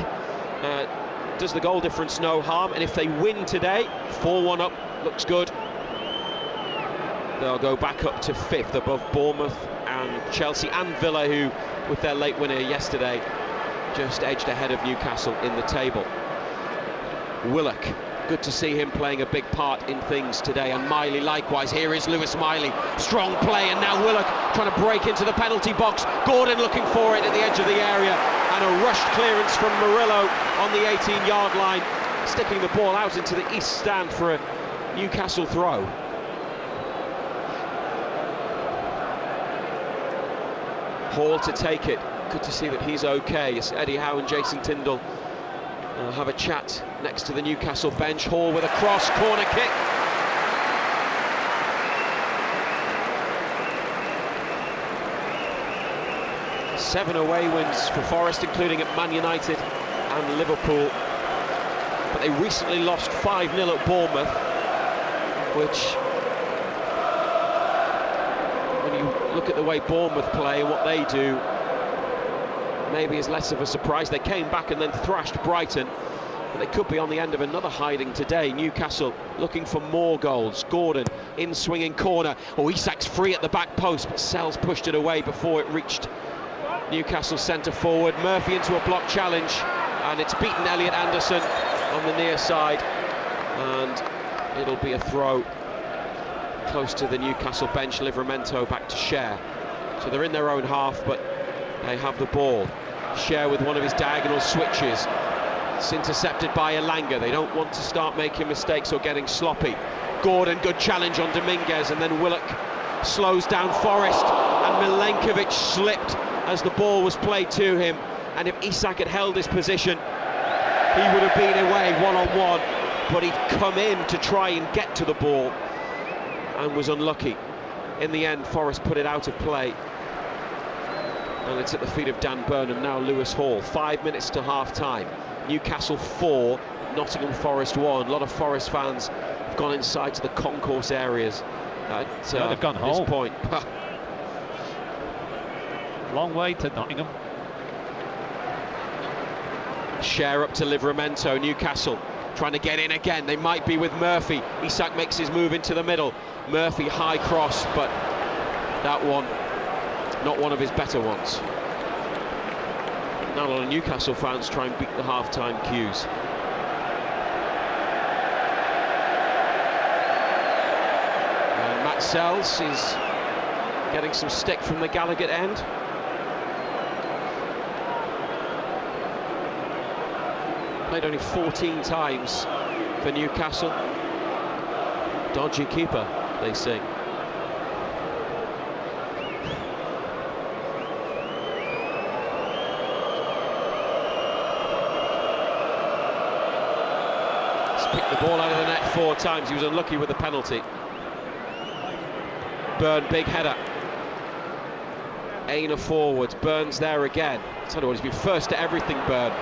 Does the goal difference no harm? And if they win today, 4-1 up, looks good. They'll go back up to 5th above Bournemouth and Chelsea and Villa, who, with their late winner yesterday, just edged ahead of Newcastle in the table. Willock, good to see him playing a big part in things today, and Miley likewise. Here is Lewis Miley, strong play, and now Willock trying to break into the penalty box. Gordon looking for it at the edge of the area, and a rushed clearance from Murillo on the 18-yard line, sticking the ball out into the east stand for a Newcastle throw. Hall to take it. Good to see that he's okay. It's Eddie Howe and Jason Tindall have a chat next to the Newcastle bench. Hall with a cross, corner kick. Seven away wins for Forest, including at Man United and Liverpool. But they recently lost 5-0 at Bournemouth, which, when you look at the way Bournemouth play and what they do, maybe is less of a surprise. They came back and then thrashed Brighton, but they could be on the end of another hiding today. Newcastle looking for more goals. Gordon in swinging corner. Oh, Isak's free at the back post, but Sells pushed it away before it reached Newcastle centre forward. Murphy into a block challenge, and it's beaten Elliot Anderson on the near side, and it'll be a throw close to the Newcastle bench. Livramento back to Cher. So they're in their own half, but they have the ball. Cher with one of his diagonal switches. It's intercepted by Elanga. They don't want to start making mistakes or getting sloppy. Gordon, good challenge on Dominguez, and then Willock slows down Forrest, and Milenkovic slipped as the ball was played to him. And if Isak had held his position, he would have been away one-on-one, but he'd come in to try and get to the ball and was unlucky. In the end, Forrest put it out of play, and it's at the feet of Dan Burn and now Lewis Hall. 5 minutes to half-time. Newcastle 4, Nottingham Forest 1. A lot of Forest fans have gone inside to the concourse areas at they've gone this home. point. Long way to Nottingham. Cher up to Livramento. Newcastle trying to get in again. They might be with Murphy. Isak makes his move into the middle. Murphy high cross, but that one not one of his better ones. Now a lot of Newcastle fans try and beat the half-time cues. And Matt Sells is getting some stick from the Gallagher end. Played only 14 times for Newcastle. Dodgy keeper, they say. Picked the ball out of the net 4 times. He was unlucky with the penalty. Burn, big header. Aina forwards. Burn's there again. I tell you what, he's been first to everything, Burn.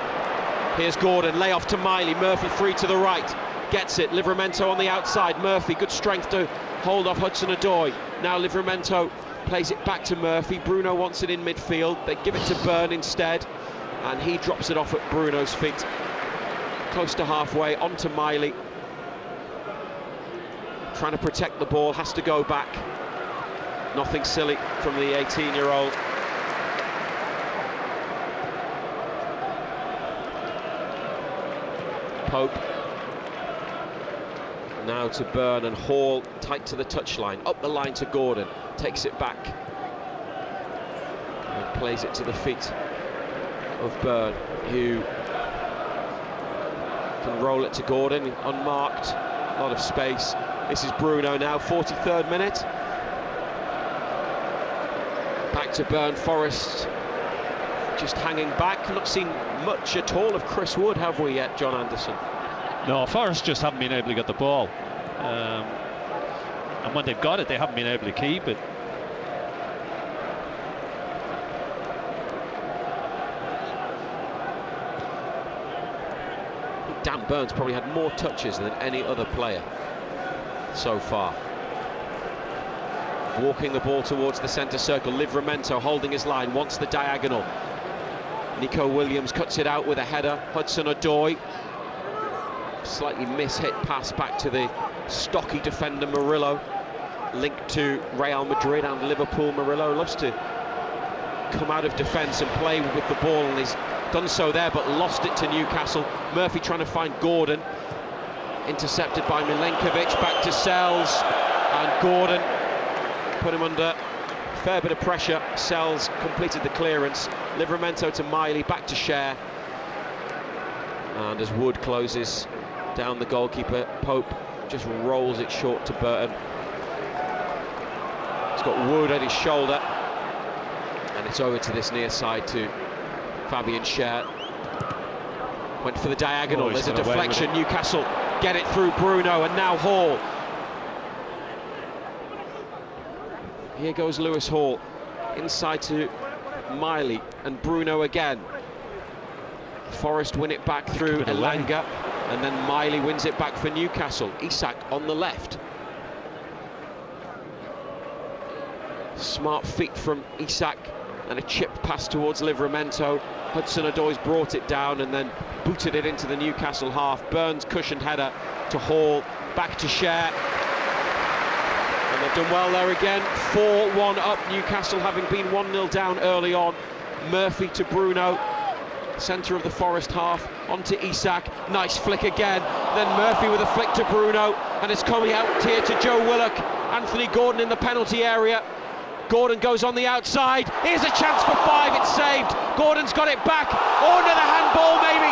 Here's Gordon, lay off to Miley. Murphy free to the right. Gets it. Livramento on the outside. Murphy, good strength to hold off Hudson-Odoi. Now Livramento plays it back to Murphy. Bruno wants it in midfield. They give it to Byrne instead, and he drops it off at Bruno's feet. Close to halfway, onto Miley. Trying to protect the ball, has to go back. Nothing silly from the 18-year-old. Pope. Now to Byrne, and Hall tight to the touchline. Up the line to Gordon. Takes it back. And plays it to the feet of Byrne, who can roll it to Gordon, unmarked. A lot of space. This is Bruno now, 43rd minute. Back to Byrne. Forest just hanging back. Not seen much at all of Chris Wood, have we yet, John Anderson? No, Forest just haven't been able to get the ball. And when they've got it, they haven't been able to keep it. Dan Burns probably had more touches than any other player so far. Walking the ball towards the centre circle. Livramento holding his line, wants the diagonal. Nico Williams cuts it out with a header. Hudson-Odoi. Slightly mis-hit pass back to the stocky defender Murillo. Linked to Real Madrid and Liverpool. Murillo loves to come out of defence and play with the ball, and he's done so there, but lost it to Newcastle. Murphy trying to find Gordon. Intercepted by Milenkovic. Back to Sells, and Gordon put him under a fair bit of pressure. Sells completed the clearance. Livramento to Miley, back to Cher. And as Wood closes down the goalkeeper, Pope just rolls it short to Burton. He's got Wood at his shoulder, and it's over to this near side to Fabian Cher. Went for the diagonal. There's a deflection. Newcastle get it through Bruno, and now Hall. Here goes Lewis Hall, inside to Miley, and Bruno again. Forest win it back through Elanga, and then Miley wins it back for Newcastle. Isak on the left. Smart feet from Isak, and a chip pass towards Livramento. Hudson-Odoi's brought it down and then booted it into the Newcastle half. Burns cushioned header to Hall, back to Cher. And they've done well there again. 4-1 up, Newcastle having been 1-0 down early on. Murphy to Bruno, centre of the Forest half, onto Isak. Nice flick again. Then Murphy with a flick to Bruno, and it's coming out here to Joe Willock. Anthony Gordon in the penalty area. Gordon goes on the outside. Here's a chance for 5. It's saved. Gordon's got it back. Oh, another handball maybe.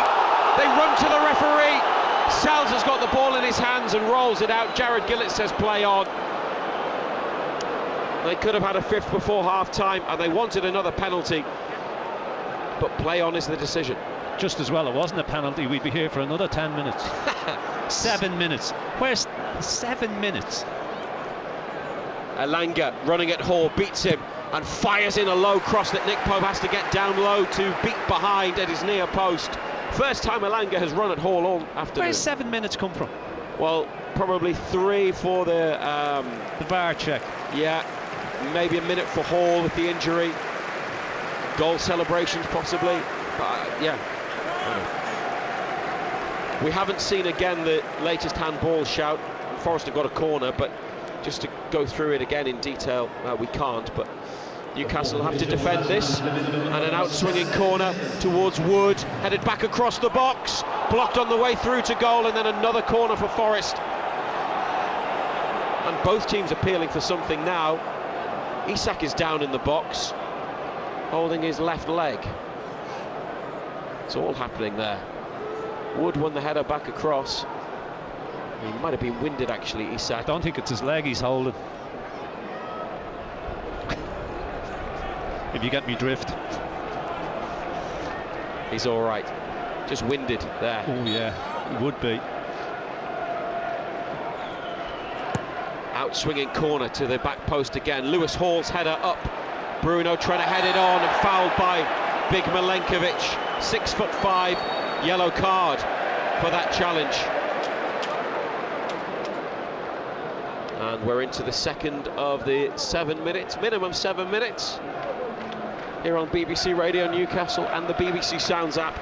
They run to the referee. Sells has got the ball in his hands and rolls it out. Jared Gillett says play on. They could have had a 5th before half-time, and they wanted another penalty, but play on is the decision. Just as well it wasn't a penalty, we'd be here for another 10 minutes. 7 minutes. Where's 7 minutes? Elanga running at Hall, beats him and fires in a low cross that Nick Pope has to get down low to beat behind at his near post. First time Elanga has run at Hall all afternoon. Where's 7 minutes come from? Well, probably 3 for the VAR check. Yeah, maybe a minute for Hall with the injury. Goal celebrations possibly, but yeah. We haven't seen again the latest handball shout. Forest have got a corner, but just to go through it again in detail, we can't, but Newcastle have to defend this, and an out-swinging corner towards Wood, headed back across the box, blocked on the way through to goal, and then another corner for Forest. And both teams appealing for something now. Isak is down in the box, holding his left leg. It's all happening there. Wood won the header back across. He might have been winded actually, Isak. I don't think it's his leg he's holding. If you get me drift. He's all right. Just winded there. Oh yeah, he would be. Out-swinging corner to the back post again. Lewis Hall's header up. Bruno trying to head it on and fouled by big Milenkovic. 6'5", yellow card for that challenge. And we're into the second of the 7 minutes, minimum 7 minutes, here on BBC Radio Newcastle and the BBC Sounds app.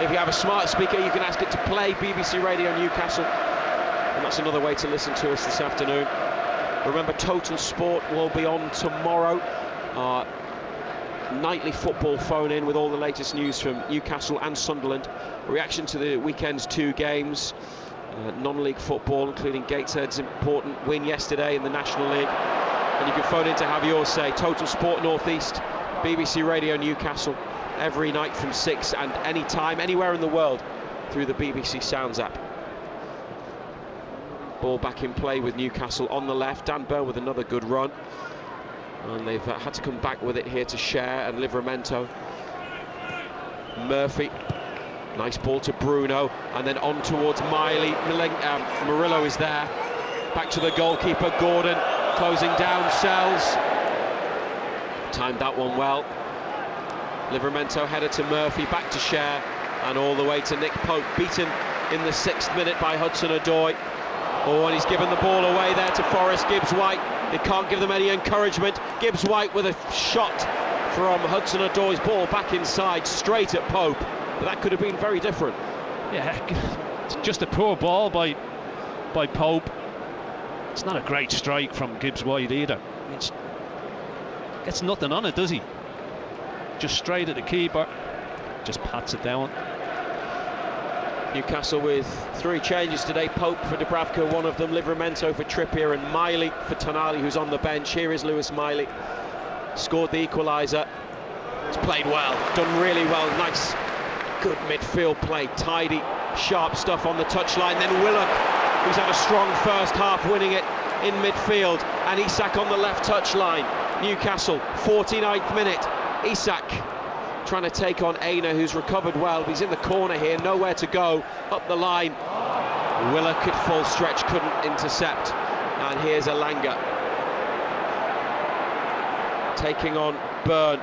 If you have a smart speaker, you can ask it to play BBC Radio Newcastle, and that's another way to listen to us this afternoon. Remember, Total Sport will be on tomorrow. Our nightly football phone-in with all the latest news from Newcastle and Sunderland. Reaction to the weekend's 2 games. Non-league football, including Gateshead's important win yesterday in the National League. And you can phone in to have yours say. Total Sport North East, BBC Radio Newcastle, every night from 6 and any time, anywhere in the world, through the BBC Sounds app. Ball back in play with Newcastle on the left. Dan Burn with another good run. And they've had to come back with it here to Share and Livramento. Murphy. Nice ball to Bruno, and then on towards Miley. Murillo is there. Back to the goalkeeper, Gordon, closing down, Sells. Timed that one well. Livramento header to Murphy, back to Share, and all the way to Nick Pope, beaten in the 6th minute by Hudson-Odoi. Oh, and he's given the ball away there to Forrest Gibbs-White. They can't give them any encouragement. Gibbs-White with a shot from Hudson-Odoi's ball back inside, straight at Pope. But that could have been very different. Yeah, it's just a poor ball by Pope. It's not a great strike from Gibbs-White either. It's gets nothing on it, does he? Just straight at the keeper, just pats it down. Newcastle with 3 changes today. Pope for Dubravka, one of them. Livramento for Trippier, and Miley for Tonali, who's on the bench. Here is Lewis Miley. Scored the equaliser. It's played well, done really well. Nice, good midfield play, tidy, sharp stuff on the touchline. Then Willock, who's had a strong first half, winning it in midfield, and Isak on the left touchline. Newcastle, 49th minute. Isak trying to take on Aina, who's recovered well. He's in the corner here, nowhere to go. Up the line, Willock at full stretch, couldn't intercept. And here's Elanga taking on Burn,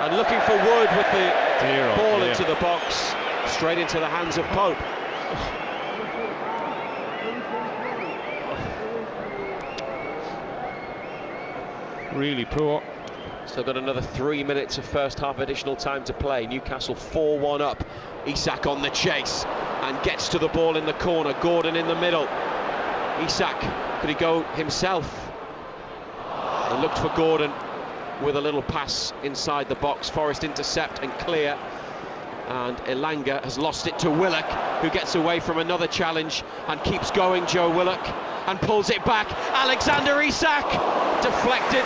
and looking for Wood with the ball into the box, straight into the hands of Pope. Really poor. Still got another 3 minutes of first half additional time to play. Newcastle 4-1 up. Isak on the chase and gets to the ball in the corner. Gordon in the middle. Isak, could he go himself? And looked for Gordon with a little pass inside the box. Forrest intercept and clear. And Elanga has lost it to Willock, who gets away from another challenge and keeps going, Joe Willock, and pulls it back. Alexander Isak, deflected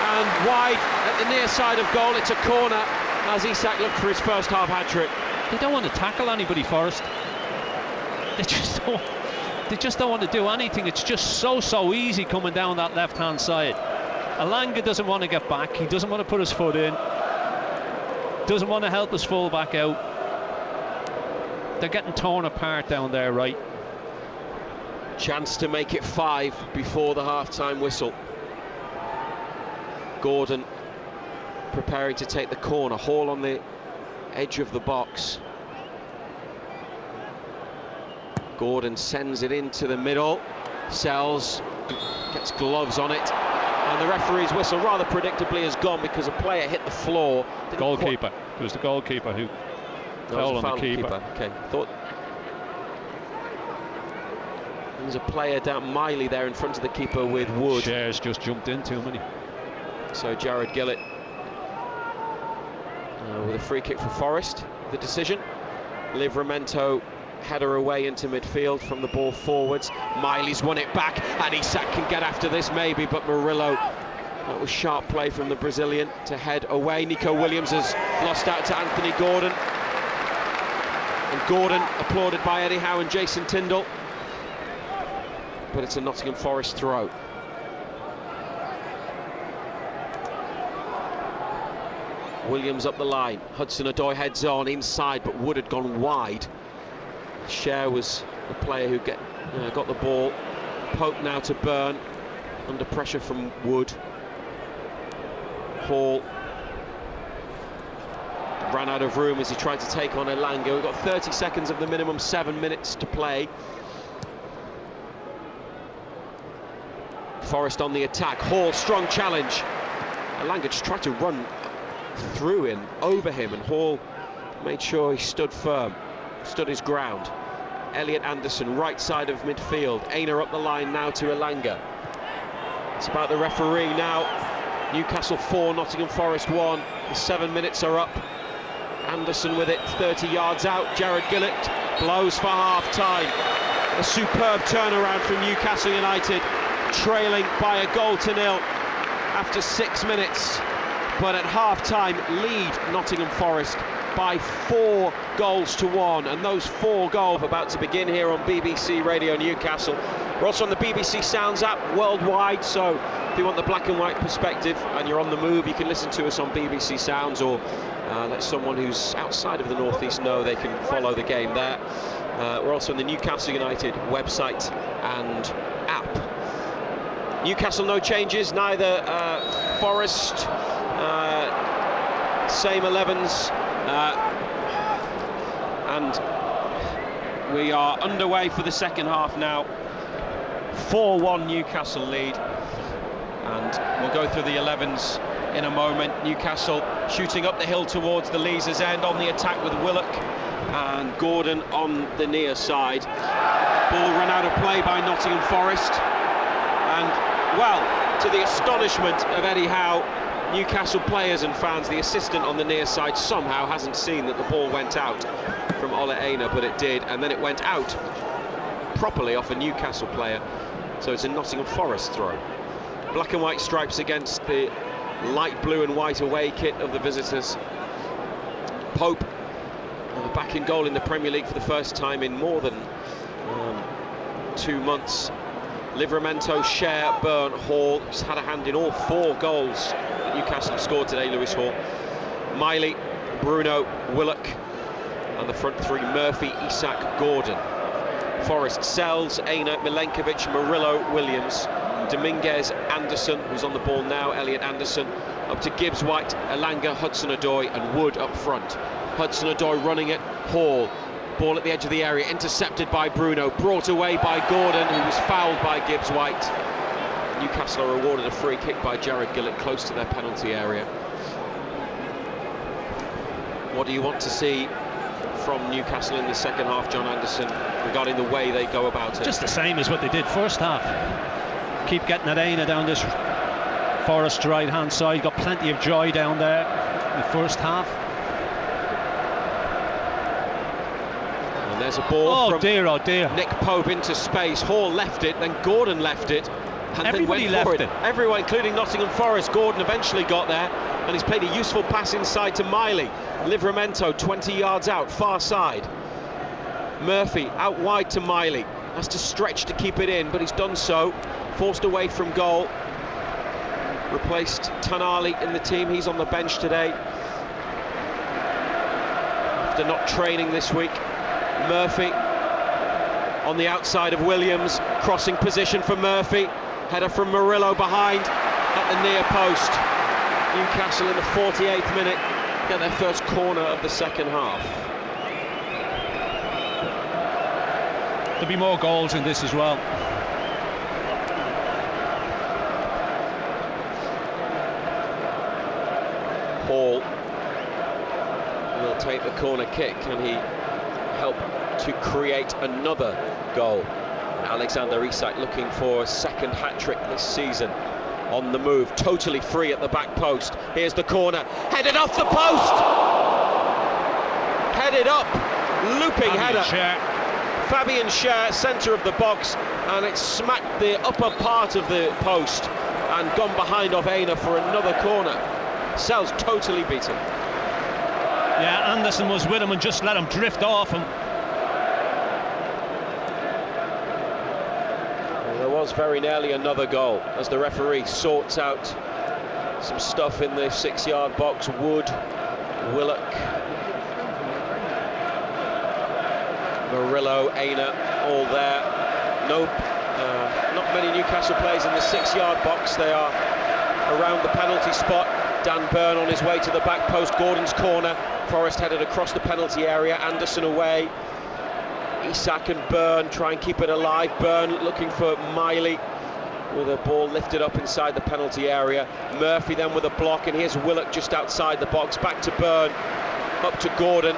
and wide at the near side of goal. It's a corner as Isak looked for his first half hat-trick. They don't want to tackle anybody, Forrest. They just don't want to do anything. It's just so easy coming down that left-hand side. Elanga doesn't want to get back. He doesn't want to put his foot in. Doesn't want to help his full-back out. They're getting torn apart down there, right? Chance to make it 5 before the half-time whistle. Gordon preparing to take the corner. Hall on the edge of the box. Gordon sends it into the middle. Sells, gets gloves on it. And the referee's whistle rather predictably has gone because a player hit the floor. Goalkeeper. It was the goalkeeper who fell on the keeper. Okay, thought there's a player down, Miley there in front of the keeper with Wood. Shares just jumped in too many. So Jared Gillett with a free kick for Forest. The decision. Livramento header away into midfield from the ball forwards. Miley's won it back, and Isak can get after this maybe, but Murillo, that was sharp play from the Brazilian to head away. Nico Williams has lost out to Anthony Gordon, and Gordon applauded by Eddie Howe and Jason Tindall, but it's a Nottingham Forest throw. Williams up the line. Hudson-Odoi heads on inside, but Wood had gone wide. Share was the player who got the ball. Pope now to Burn, under pressure from Wood. Hall Ran out of room as he tried to take on Elanga. We've got 30 seconds of the minimum 7 minutes to play. Forest on the attack. Hall, strong challenge. Elanga just tried to run through him, over him, and Hall made sure he stood firm, stood his ground. Elliot Anderson, right side of midfield. Aina up the line now to Elanga. It's about the referee now. Newcastle 4, Nottingham Forest 1. The 7 minutes are up. Anderson with it, 30 yards out. Jared Gillett blows for half-time. A superb turnaround from Newcastle United, trailing by a goal to nil after 6 minutes. But at half-time, lead Nottingham Forest by 4 goals to 1. And those 4 goals are about to begin here on BBC Radio Newcastle. We're also on the BBC Sounds app worldwide, so if you want the black and white perspective and you're on the move, you can listen to us on BBC Sounds, or let someone who's outside of the northeast know they can follow the game there. We're also on the Newcastle United website and app. Newcastle no changes, neither Forest, same 11s, and we are underway for the second half now. 4-1 Newcastle lead, and we'll go through the 11s in a moment. Newcastle shooting up the hill towards the Leazes end on the attack with Willock and Gordon on the near side. Ball run out of play by Nottingham Forest, and well, to the astonishment of Eddie Howe, Newcastle players and fans, the assistant on the near side somehow hasn't seen that the ball went out from Ole Aina, but it did, and then it went out properly off a Newcastle player, so it's a Nottingham Forest throw. Black and white stripes against the light blue and white away kit of the visitors. Pope back in goal in the Premier League for the first time in more than 2 months. Livramento, Cher, Byrne, Hall. He's had a hand in all 4 goals that Newcastle have scored today, Lewis Hall. Miley, Bruno, Willock, and the front 3, Murphy, Isak, Gordon. Forest, Sells, Aina, Milenkovic, Murillo, Williams, Dominguez, Anderson, who's on the ball now, Elliot Anderson, up to Gibbs, White, Elanga, Hudson-Odoi and Wood up front. Hudson-Odoi running it, Hall, ball at the edge of the area, intercepted by Bruno, brought away by Gordon, who was fouled by Gibbs, White. Newcastle are awarded a free kick by Jared Gillett close to their penalty area. What do you want to see from Newcastle in the second half, John Anderson, regarding the way they go about it? Just the same as what they did first half. Keep getting at Aina down this Forest right hand side. Got plenty of joy down there in the first half. And there's a ball from oh dear. Nick Pope into space. Hall left it, then Gordon left it, and Everybody then went left for it. Everyone, including Nottingham Forest. Gordon eventually got there, and he's played a useful pass inside to Miley. Livramento 20 yards out, far side. Murphy out wide to Miley. Has to stretch to keep it in, but he's done so. Forced away from goal. Replaced Tanali in the team. He's on the bench today after not training this week. Murphy on the outside of Williams. Crossing position for Murphy. Header from Murillo behind at the near post. Newcastle in the 48th minute get their first corner of the second half. There'll be more goals in this as well. Hall will take the corner kick, and he helped to create another goal. Alexander Isak looking for a second hat-trick this season. On the move, totally free at the back post. Here's the corner, headed off the post! Headed up, looping header. Fabian Cher, centre of the box, and it smacked the upper part of the post and gone behind off Aina for another corner. Sells totally beaten. Yeah, Anderson was with him and just let him drift off him. Well, there was very nearly another goal as the referee sorts out some stuff in the 6-yard box. Wood, Willock, Murillo, Aina, all there. Not many Newcastle players in the 6-yard box. They are around the penalty spot. Dan Burn on his way to the back post. Gordon's corner. Forest headed across the penalty area. Anderson away. Isak and Burn try and keep it alive. Burn looking for Miley with a ball lifted up inside the penalty area. Murphy then with a block, and here's Willock just outside the box. Back to Burn, up to Gordon.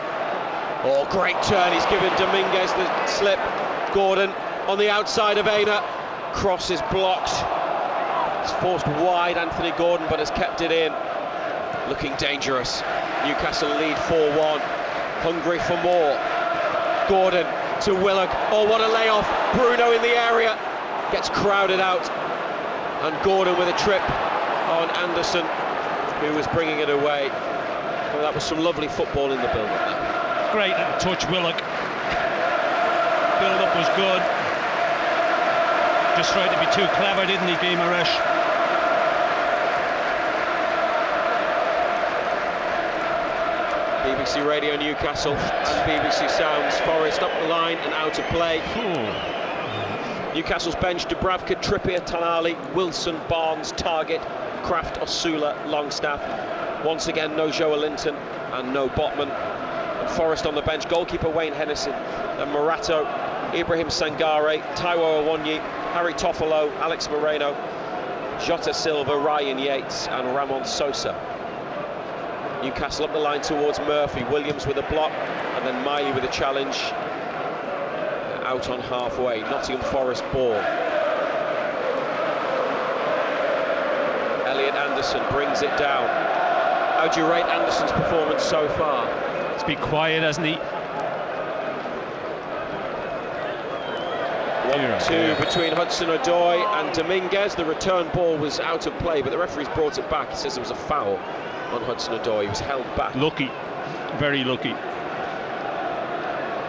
Oh, great turn, he's given Dominguez the slip. Gordon on the outside of Aina. Cross is blocked. It's forced wide, Anthony Gordon, but has kept it in. Looking dangerous. Newcastle lead 4-1. Hungry for more. Gordon to Willock. Oh, what a layoff. Bruno in the area. Gets crowded out. And Gordon with a trip on Anderson, who was bringing it away. Well, that was some lovely football in the build-up there. Great touch, Willock. Build-up was good. Just tried to be too clever, didn't he, Guimaraes? BBC Radio Newcastle and BBC Sounds. Forest up the line and out of play. Newcastle's bench: Dubravka, Trippier, Tonali, Wilson, Barnes, Target, Kraft, Osula, Longstaff. Once again, no Joe Linton and no Botman. And Forest on the bench: goalkeeper Wayne Hennessy, and Morato, Ibrahim Sangare, Taiwo Awonyi, Harry Toffolo, Alex Moreno, Jota Silva, Ryan Yates and Ramon Sosa. Newcastle up the line towards Murphy. Williams with a block, and then Miley with a challenge. Out on halfway. Nottingham Forest ball. Elliot Anderson brings it down. How do you rate Anderson's performance so far? It's been quiet, hasn't he? 1-2 between Hudson-Odoi and Dominguez. The return ball was out of play, but the referee's brought it back. He says it was a foul on Hudson-Odoi. He was held back. Lucky, very lucky.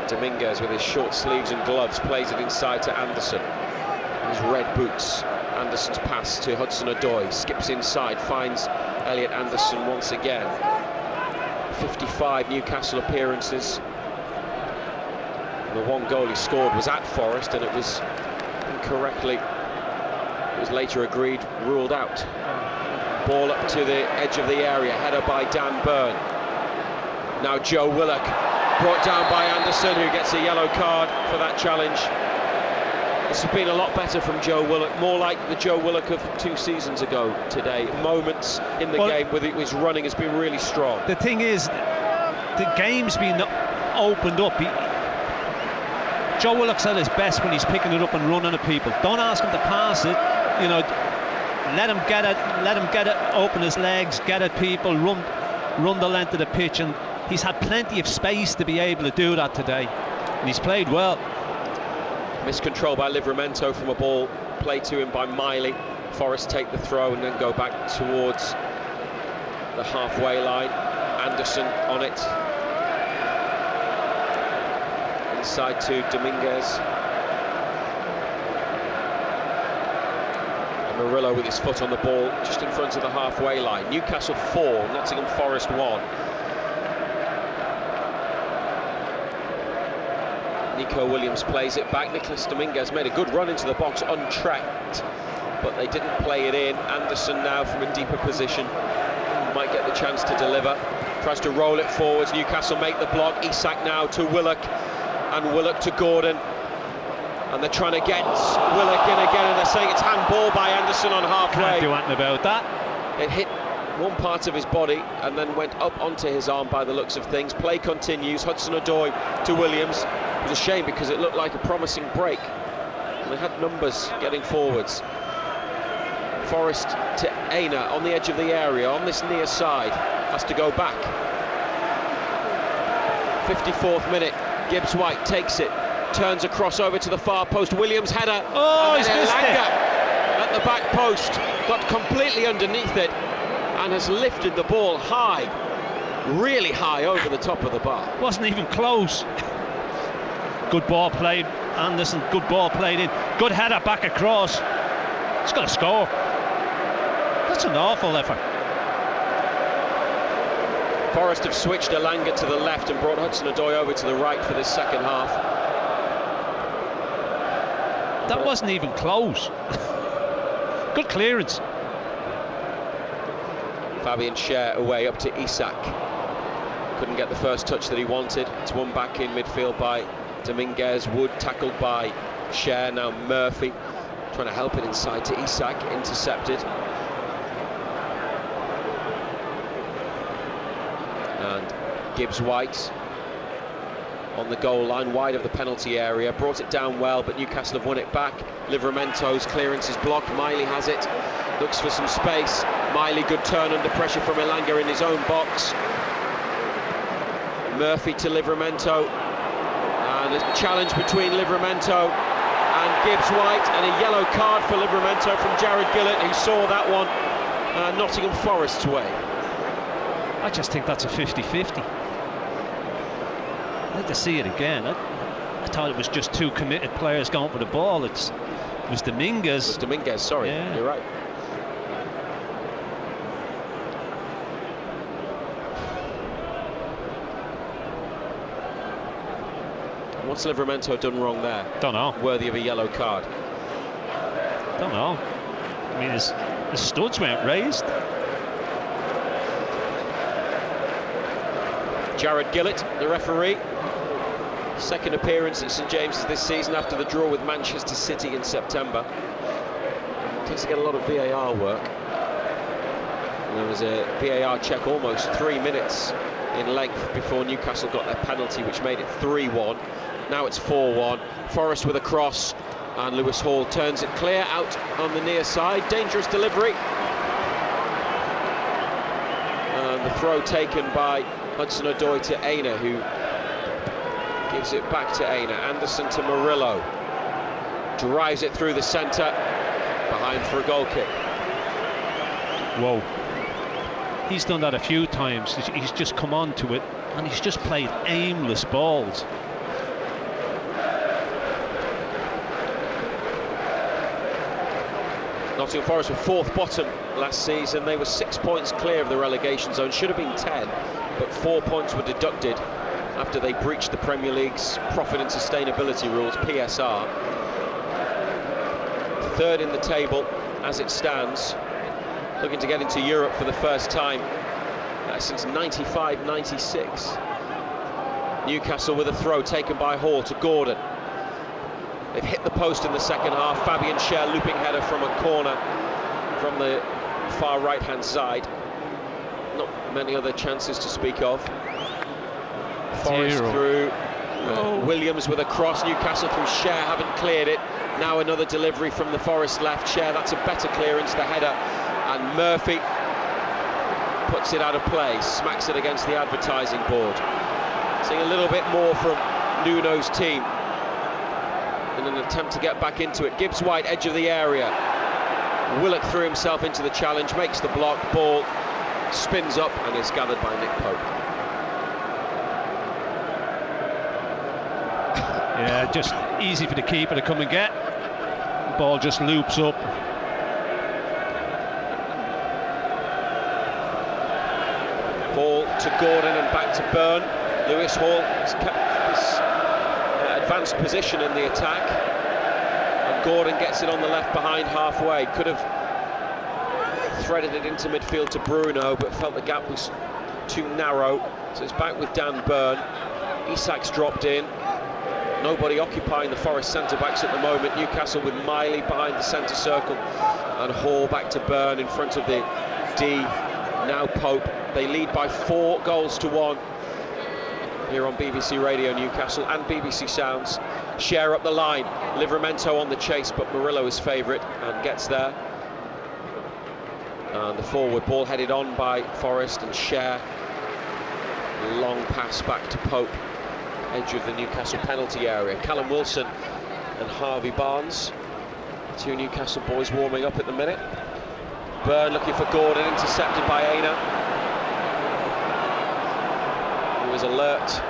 Dominguez with his short sleeves and gloves plays it inside to Anderson. His red boots. Anderson's pass to Hudson-Odoi, skips inside, finds Elliot Anderson once again. 55 Newcastle appearances. The one goal he scored was at Forest, and it was incorrectly, it was later agreed, ruled out. Ball up to the edge of the area, header by Dan Burn. Now Joe Willock, brought down by Anderson, who gets a yellow card for that challenge. This has been a lot better from Joe Willock, more like the Joe Willock of 2 seasons ago today. Moments in the game with his running has been really strong. The thing is, the game's been opened up. Joe Willock's at his best when he's picking it up and running at people. Don't ask him to pass it, you know, let him get it, open his legs, get at people, run the length of the pitch, and he's had plenty of space to be able to do that today, and he's played well. Miscontrol by Livramento from a ball played to him by Miley. Forest take the throw and then go back towards the halfway line. Anderson on it. Inside to Dominguez. And Murillo with his foot on the ball just in front of the halfway line. Newcastle 4, Nottingham Forest 1. Nico Williams plays it back. Nicholas Dominguez made a good run into the box untracked, but they didn't play it in. Anderson now from a deeper position might get the chance to deliver. Tries to roll it forwards. Newcastle make the block. Isak now to Willock, and Willock to Gordon, and they're trying to get Willock in again, and they're saying it's handball by Anderson on halfway. Can't do anything about that. It hit one part of his body and then went up onto his arm by the looks of things. Play continues. Hudson-Odoi to Williams. It was a shame because it looked like a promising break, and they had numbers getting forwards. Forest to Aina on the edge of the area, on this near side, has to go back. 54th minute, Gibbs White takes it, turns across over to the far post. Williams header. Oh, he's missed it. At the back post, got completely underneath it and has lifted the ball high, really high over the top of the bar. Wasn't even close. Good ball played, Anderson. Good ball played in. Good header back across. He's got to score. That's an awful effort. Forest have switched Elanga to the left and brought Hudson-Odoi over to the right for this second half. That wasn't even close. Good clearance. Fabian Schär away up to Isak. Couldn't get the first touch that he wanted. It's won back in midfield by Dominguez. Wood tackled by Schär. Now Murphy trying to help it inside to Isak. Intercepted. And Gibbs-White on the goal line, wide of the penalty area. Brought it down well, but Newcastle have won it back. Livramento's clearance is blocked. Miley has it. Looks for some space. Miley, good turn under pressure from Elanga in his own box. Murphy to Livramento, and a challenge between Livramento and Gibbs-White, and a yellow card for Livramento from Jared Gillett, who saw that one Nottingham Forest's way. I just think that's a 50-50. I'd like to see it again. I thought it was just two committed players going for the ball. It was Dominguez. It was Dominguez, sorry, yeah. You're right. What's Livramento done wrong there? Don't know. Worthy of a yellow card? Don't know. I mean, his studs weren't raised. Jared Gillett, the referee. Second appearance at St James's this season after the draw with Manchester City in September. Tends to get a lot of VAR work. And there was a VAR check almost 3 minutes in length before Newcastle got their penalty, which made it 3-1. Now it's 4-1. Forest with a cross, and Lewis Hall turns it clear out on the near side. Dangerous delivery. And the throw taken by Hudson-Odoi to Aina, who gives it back to Aina. Anderson to Murillo. Drives it through the centre. Behind for a goal kick. Whoa. He's done that a few times. He's just come on to it, and he's just played aimless balls. Nottingham Forest were fourth bottom last season. They were 6 points clear of the relegation zone. Should have been 10, but 4 points were deducted after they breached the Premier League's profit and sustainability rules, PSR. Third in the table as it stands. Looking to get into Europe for the first time since 95-96. Newcastle with a throw taken by Hall to Gordon. They've hit the post in the second half. Fabian Schär looping header from a corner from the far right-hand side. Not many other chances to speak of. Forest through. Williams with a cross. Newcastle through Schär haven't cleared it. Now another delivery from the Forest left. Schär, that's a better clearance. The header. And Murphy puts it out of play, smacks it against the advertising board. Seeing a little bit more from Nuno's team in an attempt to get back into it. Gibbs-White, edge of the area. Willock threw himself into the challenge, makes the block, ball spins up and is gathered by Nick Pope. Yeah, just easy for the keeper to come and get. The ball just loops up. Ball to Gordon and back to Byrne. Lewis Hall has kept his advanced position in the attack, and Gordon gets it on the left behind halfway. Could have threaded it into midfield to Bruno, but felt the gap was too narrow, so it's back with Dan Byrne. Isak's dropped in. Nobody occupying the Forest centre-backs at the moment. Newcastle with Miley behind the centre circle, and Hall back to Byrne in front of the D. Now Pope. They lead by 4 goals to 1 here on BBC Radio Newcastle and BBC Sounds. Schär up the line. Livramento on the chase, but Murillo is favourite and gets there. And the forward ball headed on by Forest, and Schär. Long pass back to Pope. Edge of the Newcastle penalty area. Callum Wilson and Harvey Barnes, 2 Newcastle boys warming up at the minute. Byrne looking for Gordon, intercepted by Aina. He was alert.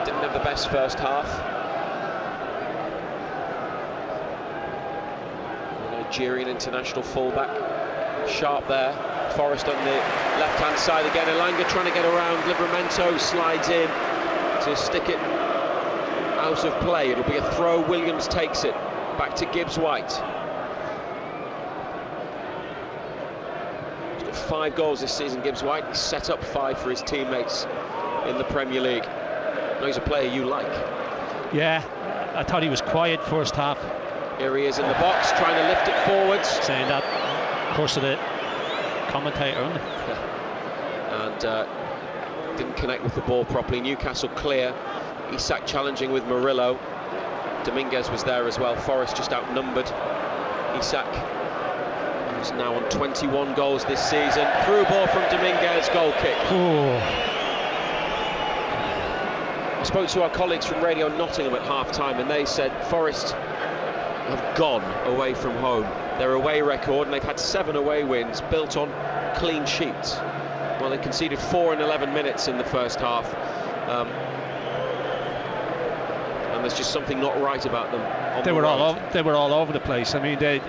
Didn't have the best first half. The Nigerian international fullback. Sharp there. Forest on the left-hand side again. Elanga trying to get around. Livramento slides in to stick it out of play. It'll be a throw. Williams takes it. Back to Gibbs-White. He's got 5 goals this season, Gibbs White. He's set up 5 for his teammates in the Premier League. Now he's a player you like. Yeah, I thought he was quiet first half. Here he is in the box, trying to lift it forwards. Saying that, of course, to the commentator, isn't it? And didn't connect with the ball properly. Newcastle clear. Isak challenging with Murillo. Dominguez was there as well. Forest just outnumbered. Isak, who's now on 21 goals this season. Through ball from Dominguez, goal kick. Ooh. I spoke to our colleagues from Radio Nottingham at half-time, and they said Forest have gone away from home. Their away record, and they've had 7 away wins built on clean sheets. Well, they conceded 4 in 11 minutes in the first half. And there's just something not right about them. They were all over the place. I mean, the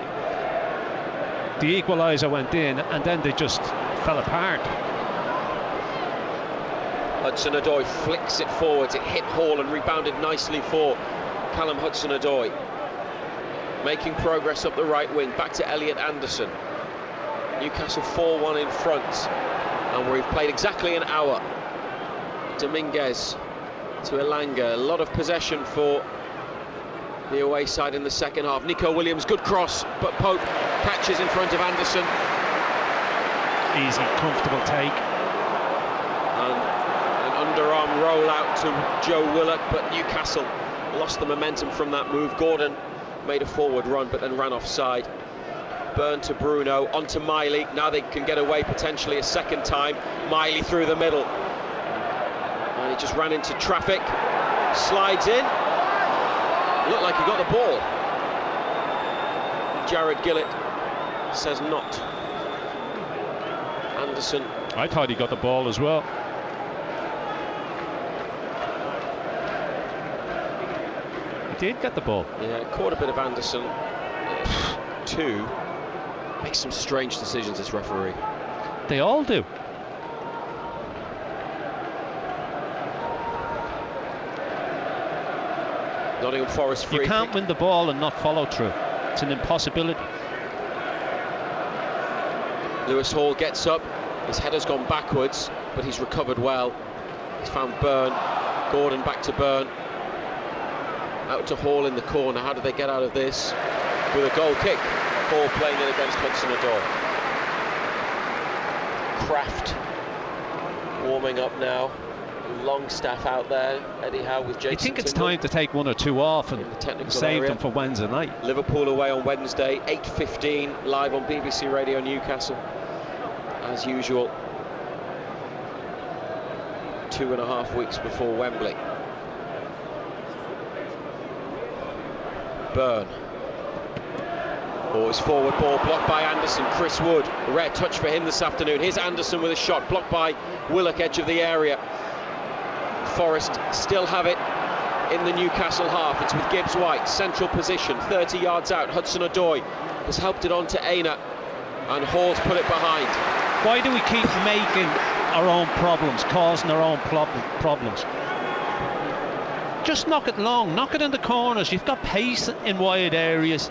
equaliser went in, and then they just fell apart. Hudson-Odoi flicks it forwards. It hit Hall and rebounded nicely for Callum Hudson-Odoi. Making progress up the right wing. Back to Elliot Anderson. Newcastle 4-1 in front, and we've played exactly an hour. Dominguez to Elanga. A lot of possession for the away side in the second half. Nico Williams, good cross, but Pope catches in front of Anderson. Easy, comfortable take. And an underarm roll out to Joe Willock, but Newcastle lost the momentum from that move. Gordon made a forward run, but then ran offside. Burn to Bruno, onto Miley. Now they can get away potentially a second time. Miley through the middle. And he just ran into traffic. Slides in. Looked like he got the ball. Jared Gillett says not. Anderson. I thought he got the ball as well. He did get the ball. Yeah, caught a bit of Anderson. 2. Makes some strange decisions, this referee. They all do. Nottingham Forest free. You can't win the ball and not follow through. It's an impossibility. Lewis Hall gets up. His header's gone backwards, but he's recovered well. He's found Burn. Gordon back to Burn. Out to Hall in the corner. How do they get out of this? With a goal kick. Hall playing it against Hudson-Odoi. Kraft warming up now. Longstaff out there. Eddie Howe with Jason. I think it's Tindall. time to take 1 or 2 off and save area. them for Wednesday night. Liverpool away on Wednesday, 8:15, live on BBC Radio Newcastle. As usual, 2.5 weeks before Wembley. Burn. His forward ball blocked by Anderson. Chris Wood, a rare touch for him this afternoon. Here's Anderson with a shot blocked by Willock, edge of the area. Forest still have it in the Newcastle half. It's with Gibbs White, central position, 30 yards out. Hudson-Odoi has helped it on to Aina, and Hall's put it behind. Why do we keep making our own problems, causing our own problems? Just knock it long, knock it in the corners. You've got pace in wide areas.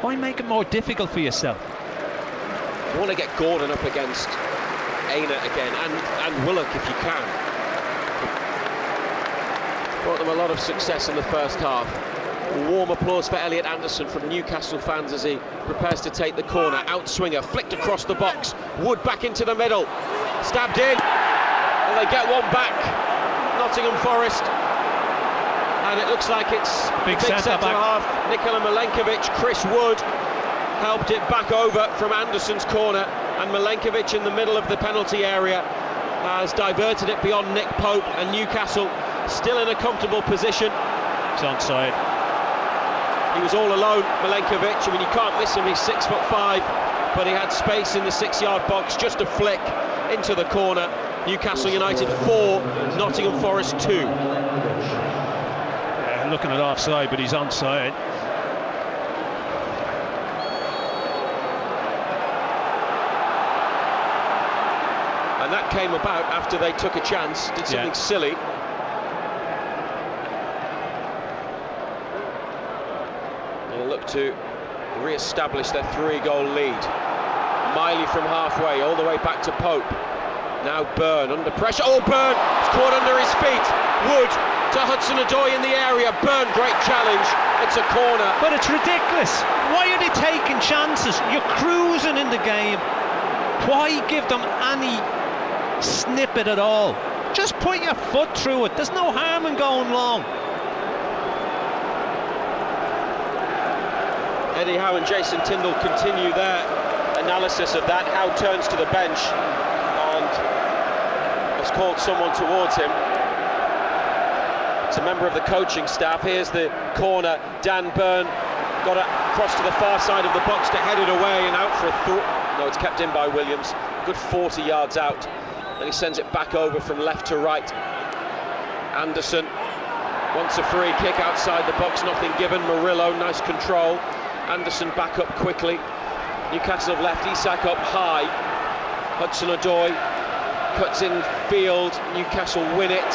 Why make it more difficult for yourself? You want to get Gordon up against Aina again, and Willock if you can. Brought them a lot of success in the first half. A warm applause for Elliot Anderson from Newcastle fans as he prepares to take the corner. Outswinger, flicked across the box. Wood back into the middle. Stabbed in. And they get one back. Nottingham Forest. And it looks like it's big centre-half. Nikola Milenkovic. Chris Wood helped it back over from Anderson's corner, and Milenkovic in the middle of the penalty area has diverted it beyond Nick Pope, and Newcastle still in a comfortable position. It's onside. He was all alone, Milenkovic. I mean, you can't miss him, he's 6'5", but he had space in the 6-yard box, just a flick into the corner. Newcastle United 4, Nottingham Forest 2. Looking at offside, but he's onside. And that came about after they took a chance, did something silly. They look to re-establish their 3-goal lead. Miley from halfway, all the way back to Pope. Now Byrne under pressure. Oh, Byrne! It's caught under his feet. Wood to Hudson-Odoi in the area. Byrne, great challenge. It's a corner. But it's ridiculous. Why are they taking chances? You're cruising in the game. Why give them any snippet at all? Just put your foot through it. There's no harm in going long. Eddie Howe and Jason Tindall continue their analysis of that. Howe turns to the bench and has called someone towards him. It's a member of the coaching staff. Here's the corner. Dan Byrne got it across to the far side of the box to head it away and out for a throw. No, it's kept in by Williams. Good 40 yards out. Then he sends it back over from left to right. Anderson wants a free kick outside the box. Nothing given. Murillo, nice control. Anderson back up quickly. Newcastle have left Isak up high. Hudson-Odoi cuts in field. Newcastle win it.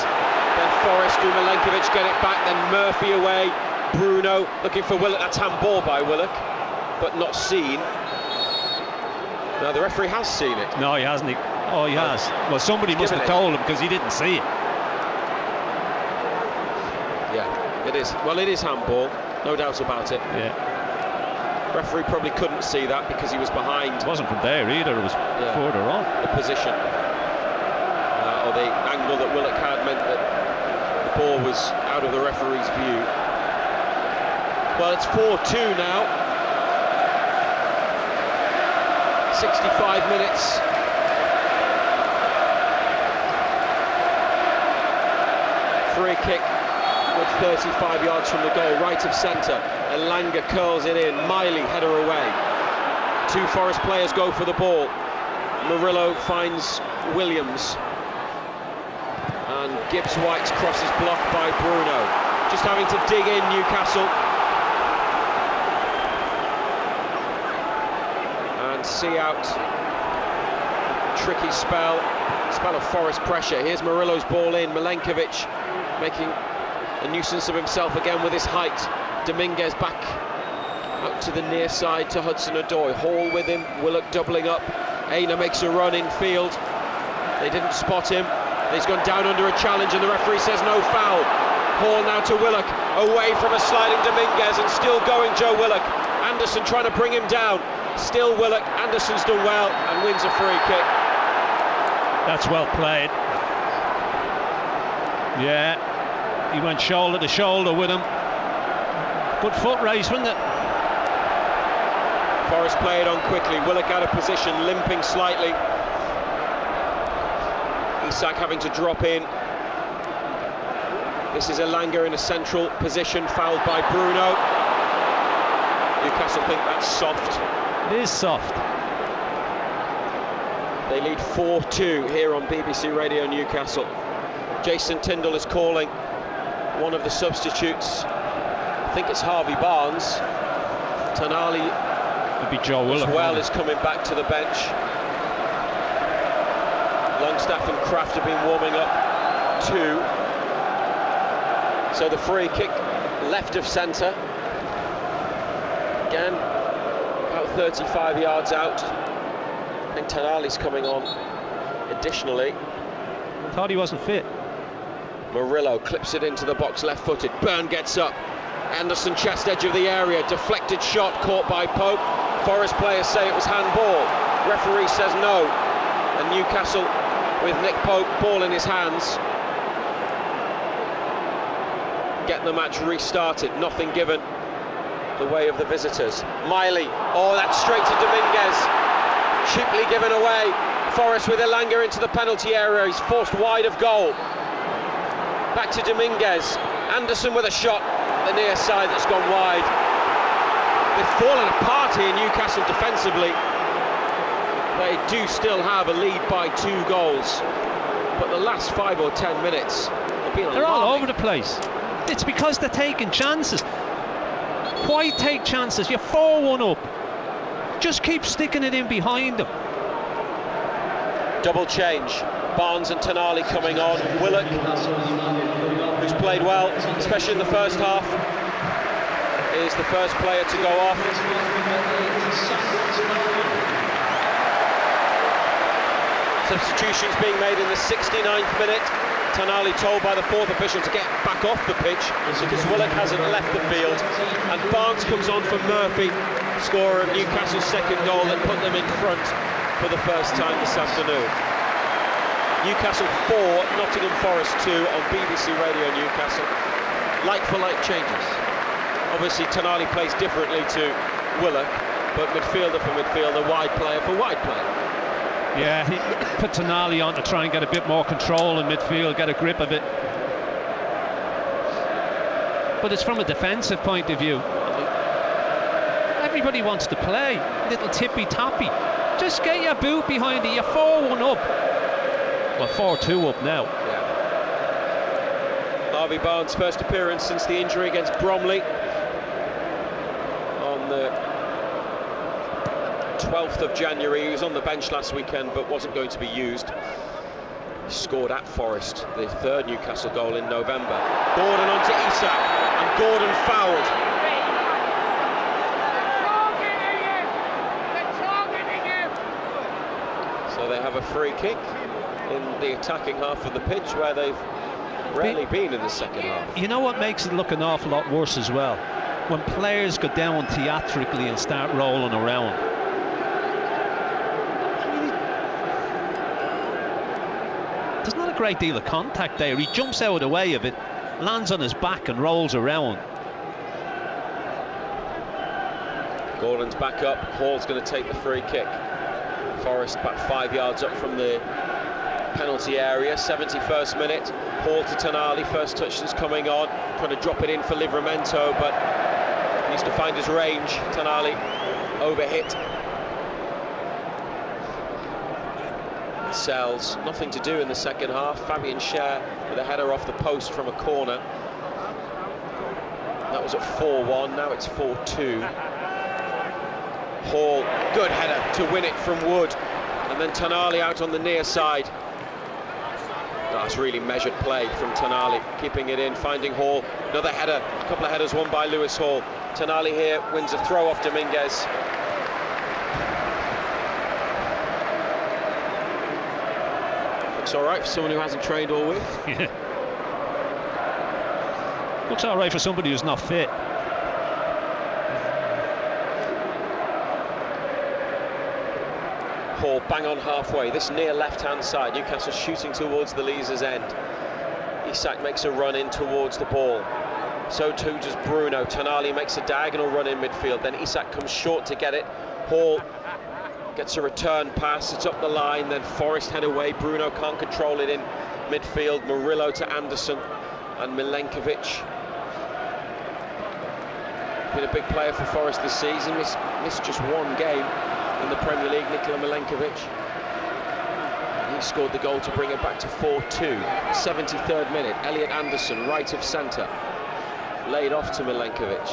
Then Forrest through Milenkovic get it back. Then Murphy away. Bruno looking for Willock. That's handball by Willock, but not seen. Now the referee has seen it. No, he hasn't. Oh, he has. Well, somebody must have told him because he didn't see it. Yeah, it is. Well, it is handball, no doubt about it. Yeah. Referee probably couldn't see that because he was behind. It wasn't from there either. It was further on. The position or the angle that Willock had meant that the ball was out of the referee's view. Well, it's 4-2 now. 65 minutes. Free kick with 35 yards from the goal, right of centre. Elanga curls it in. Miley header away. 2 Forest players go for the ball. Murillo finds Williams. And Gibbs-White's cross is blocked by Bruno. Just having to dig in, Newcastle. And see out. Tricky spell of Forest pressure. Here's Murillo's ball in. Milenkovic making a nuisance of himself again with his height. Dominguez back out to the near side to Hudson-Odoi. Hall with him. Willock doubling up. Aina makes a run in field. They didn't spot him. He's gone down under a challenge and the referee says no foul. Hall now to Willock, away from a sliding Dominguez and still going Joe Willock. Anderson trying to bring him down. Still Willock. Anderson's done well and wins a free kick. That's well played. Yeah, he went shoulder to shoulder with him. Good foot race, wasn't it? Forrest played on quickly. Willock out of position, limping slightly. Isak having to drop in. This is Elanga in a central position, fouled by Bruno. Newcastle think that's soft. It is soft. They lead 4-2 here on BBC Radio Newcastle. Jason Tindall is calling one of the substitutes. I think it's Harvey Barnes. Tonali It'd be Joe Willock as well is coming back to the bench. Longstaff and Kraft have been warming up too. So the free kick left of centre. Again, about 35 yards out. I think Tonali's coming on additionally. Thought he wasn't fit. Murillo clips it into the box left-footed. Byrne gets up. Anderson chest edge of the area. Deflected shot caught by Pope. Forest players say it was handball. Referee says no. And Newcastle with Nick Pope, ball in his hands. Getting the match restarted. Nothing given the way of the visitors. Miley. Oh, that's straight to Dominguez. Cheaply given away. Forrest with Elanga into the penalty area. He's forced wide of goal. Back to Dominguez. Anderson with a shot. The near side that's gone wide. They've fallen apart here, Newcastle defensively. They do still have a lead by 2 goals. But the last 5 or 10 minutes have been alarming. They're all over the place. It's because they're taking chances. Why take chances? You're 4-1 up. Just keep sticking it in behind them. Double change. Barnes and Tonali coming on. Willock, who's played well, especially in the first half. is the first player to go off. Substitutions being made in the 69th minute. Tonali told by the fourth official to get back off the pitch because Willock hasn't left the field. And Barnes comes on for Murphy, scorer of Newcastle's second goal that put them in front for the first time this afternoon. Newcastle 4, Nottingham Forest 2 on BBC Radio Newcastle. Like-for-like changes. Obviously Tonali plays differently to Willock, but midfielder for midfielder, wide player for wide player. Yeah, he put Tonali on to try and get a bit more control in midfield, get a grip of it. But it's from a defensive point of view. Everybody wants to play. Little tippy-tappy. Just get your boot behind it. You're 4-1 up. Well, 4-2 up now. Yeah. Harvey Barnes' first appearance since the injury against Bromley on the 12th of January. He was on the bench last weekend but wasn't going to be used. He scored at Forest, the third Newcastle goal in November. Gordon onto Isak, and Gordon fouled. So they have a free kick in the attacking half of the pitch where they've rarely been in the second half. You know what makes it look an awful lot worse as well? When players go down theatrically and start rolling around. There's not a great deal of contact there. He jumps out of the way of it, lands on his back and rolls around. Gordon's back up, Hall's going to take the free kick. Forest about 5 yards up from the penalty area, 71st minute. Hall to Tonali, first touch is coming on, trying to drop it in for Livramento, but needs to find his range. Tonali overhit. Sells, nothing to do in the second half. Fabian Schär with a header off the post from a corner. That was at 4-1, now it's 4-2. Hall, good header to win it from Wood, and then Tonali out on the near side. That's really measured play from Tonali, keeping it in, finding Hall. Another header, a couple of headers won by Lewis Hall. Tonali here wins a throw off Dominguez. Looks all right for someone who hasn't trained all week. Yeah. Looks all right for somebody who's not fit. Hall bang on halfway, this near left-hand side. Newcastle shooting towards the Leazer's end. Isak makes a run in towards the ball. So too does Bruno. Tonali makes a diagonal run in midfield, then Isak comes short to get it. Hall gets a return pass, it's up the line, then Forest head away. Bruno can't control it in midfield. Murillo to Anderson and Milenkovic. Been a big player for Forest this season, missed just one game in the Premier League, Nikola Milenkovic. He scored the goal to bring it back to 4-2. 73rd minute, Elliot Anderson, right of centre. Laid off to Milenkovic.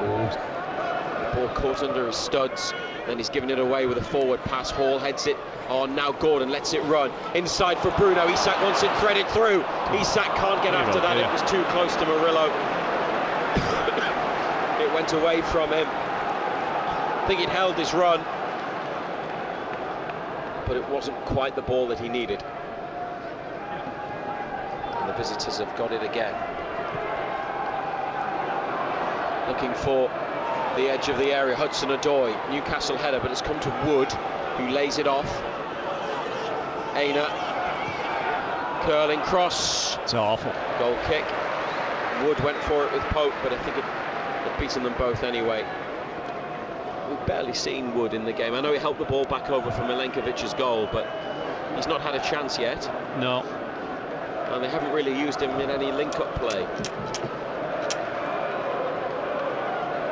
The ball caught under his studs, then he's given it away with a forward pass. Hall heads it on, now Gordon lets it run. Inside for Bruno, Isak wants it threaded through. Isak can't get after that, it was too close to Murillo. It went away from him. I think he'd held his run, but it wasn't quite the ball that he needed. And the visitors have got it again. Looking for the edge of the area, Hudson-Odoi, Newcastle header, but it's come to Wood, who lays it off. Aina, curling cross. It's awful. Goal kick. Wood went for it with Pope, but I think it had beaten them both anyway. We've barely seen Wood in the game. I know he helped the ball back over for Milenkovic's goal, but he's not had a chance yet. No. And they haven't really used him in any link-up play.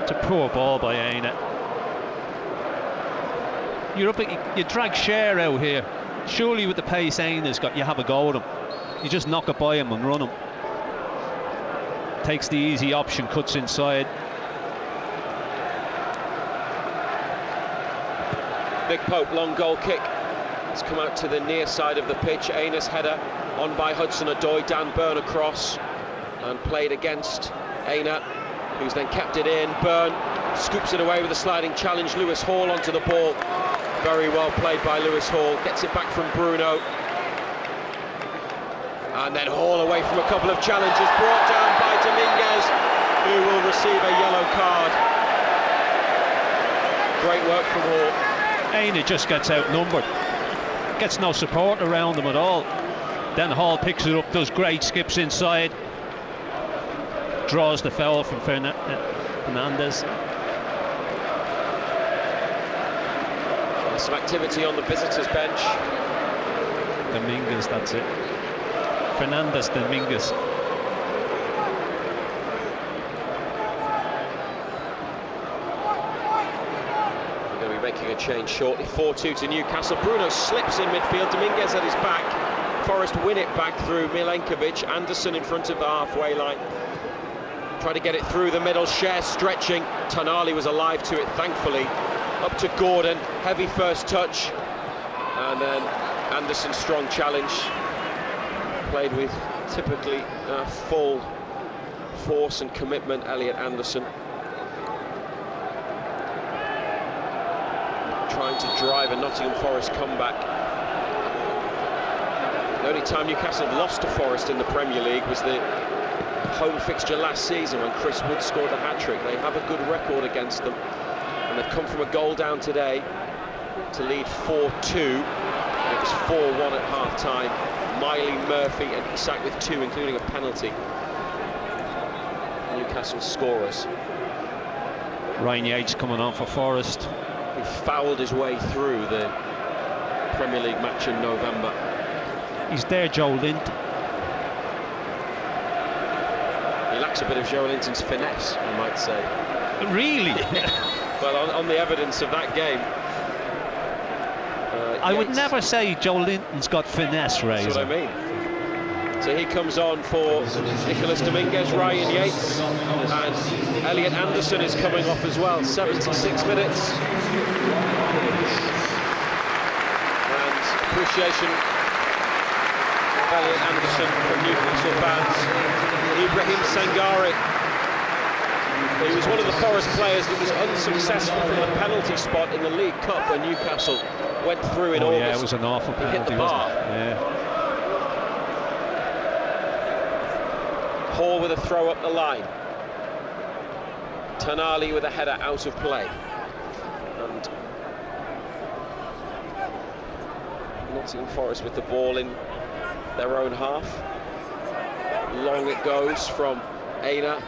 It's a poor ball by Aina. You drag Schär out here. Surely with the pace Aina's got, you have a go at him. You just knock it by him and run him. Takes the easy option, cuts inside. Nick Pope, long goal kick. It's come out to the near side of the pitch. Aina's header on by Hudson-Odoi. Dan Burn across and played against Aina. who's then kept it in. Byrne scoops it away with a sliding challenge. Lewis Hall onto the ball. Very well played by Lewis Hall. Gets it back from Bruno. And then Hall away from a couple of challenges. Brought down by Dominguez, who will receive a yellow card. Great work from Hall. Aina just gets outnumbered. Gets no support around him at all. Then Hall picks it up, does great skips inside. Draws the foul from Fernandez. Some activity on the visitors' bench. Dominguez, that's it. Fernandez, Dominguez. We're going to be making a change shortly. 4-2 to Newcastle. Bruno slips in midfield. Dominguez at his back. Forest win it back through Milenkovic. Anderson in front of the halfway line. Try to get it through the middle. Cher stretching. Tonali was alive to it, thankfully. Up to Gordon. Heavy first touch. And then Anderson, strong challenge. Played with typically full force and commitment, Elliot Anderson. Trying to drive a Nottingham Forest comeback. The only time Newcastle had lost to Forest in the Premier League was the home fixture last season when Chris Wood scored a hat-trick. They have a good record against them, and they've come from a goal down today to lead 4-2. It was 4-1 at half-time. Miley, Murphy and Isak with 2, including a penalty. Newcastle scorers. Ryan Yates coming on for Forest. He fouled his way through the Premier League match in November. He's there, Joe Linton. He lacks a bit of Joe Linton's finesse, you might say. Really? Well, on the evidence of that game. I would never say Joe Linton's got finesse, Ray. That's what I mean. So he comes on for Nicholas Dominguez, Ryan Yates, and Elliot Anderson is coming off as well. 76 minutes. And appreciation of Elliot Anderson from Newcastle fans. Ibrahim Sangare. He was one of the Forest players that was unsuccessful from the penalty spot in the League Cup when Newcastle went through in August. Yeah, it was an awful penalty. He hit the bar. Yeah. Hall with a throw up the line. Tonali with a header out of play. And Nottingham Forest with the ball in their own half. Long it goes from Aina.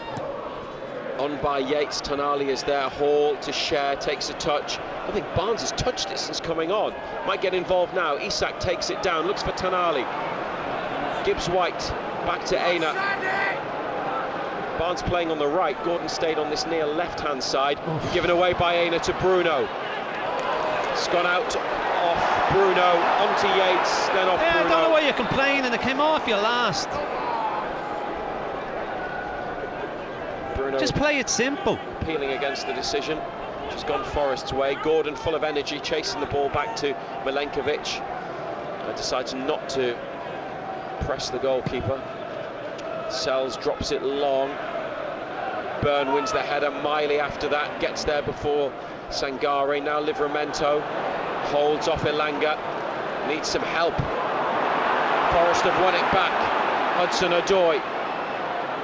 On by Yates, Tonali is there, Hall to Cher, takes a touch. I think Barnes has touched it since coming on. Might get involved now. Isak takes it down, looks for Tonali. Gibbs-White, back to Aina. Barnes playing on the right, Gordon stayed on this near left-hand side. Given away by Aina to Bruno. It's gone out off Bruno, onto Yates, then off Bruno. I don't know why you're complaining, it came off you last. Bruno just play it simple. Appealing against the decision, which has gone Forest's way. Gordon full of energy, chasing the ball back to Milenkovic. Decides not to press the goalkeeper. Sells, drops it long. Byrne wins the header. Miley after that gets there before Sangare. Now Livramento holds off Elanga. Needs some help. Forest have won it back. Hudson-Odoi.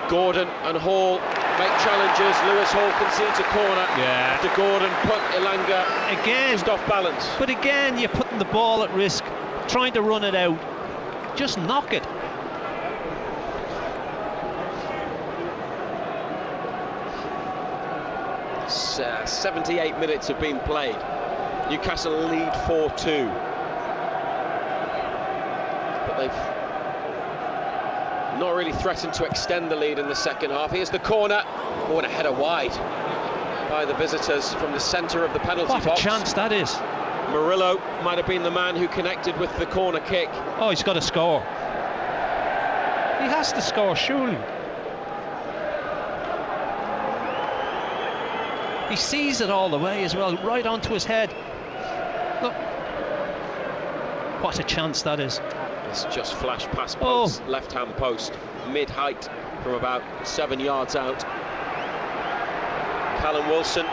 Gordon and Hall make challenges. Lewis Hall concedes a corner. Yeah. After Gordon put Elanga again just off balance. But again, you're putting the ball at risk, trying to run it out. Just knock it. It's, 78 minutes have been played. Newcastle lead 4-2. But they've not really threatened to extend the lead in the second half. Here's the corner. Oh, and a header wide by the visitors from the centre of the penalty box. What a chance that is. Murillo might have been the man who connected with the corner kick. Oh, he's got to score. He has to score, surely. He sees it all the way as well, right onto his head. Look. What a chance that is. It's just flashed past post, left-hand post, mid-height from about 7 yards out. Callum Wilson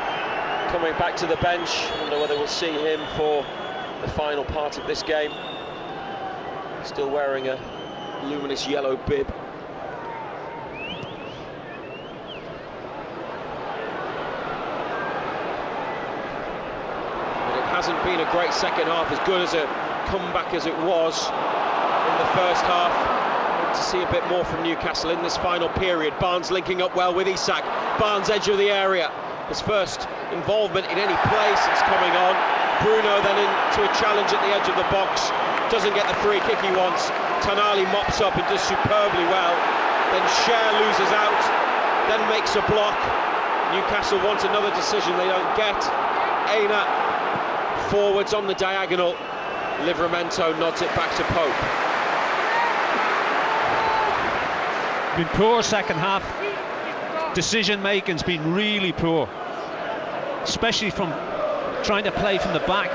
coming back to the bench. I wonder whether we'll see him for the final part of this game. Still wearing a luminous yellow bib. But it hasn't been a great second half, as good as a comeback as it was in the first half. To see a bit more from Newcastle in this final period. Barnes linking up well with Isak. Barnes edge of the area. His first involvement in any play since coming on. Bruno then into a challenge at the edge of the box. Doesn't get the free kick he wants. Tonali mops up and does superbly well. Then Cher loses out, then makes a block. Newcastle want another decision they don't get. Aina forwards on the diagonal. Livramento nods it back to Pope. Been poor second half. Decision making's been really poor, especially from trying to play from the back.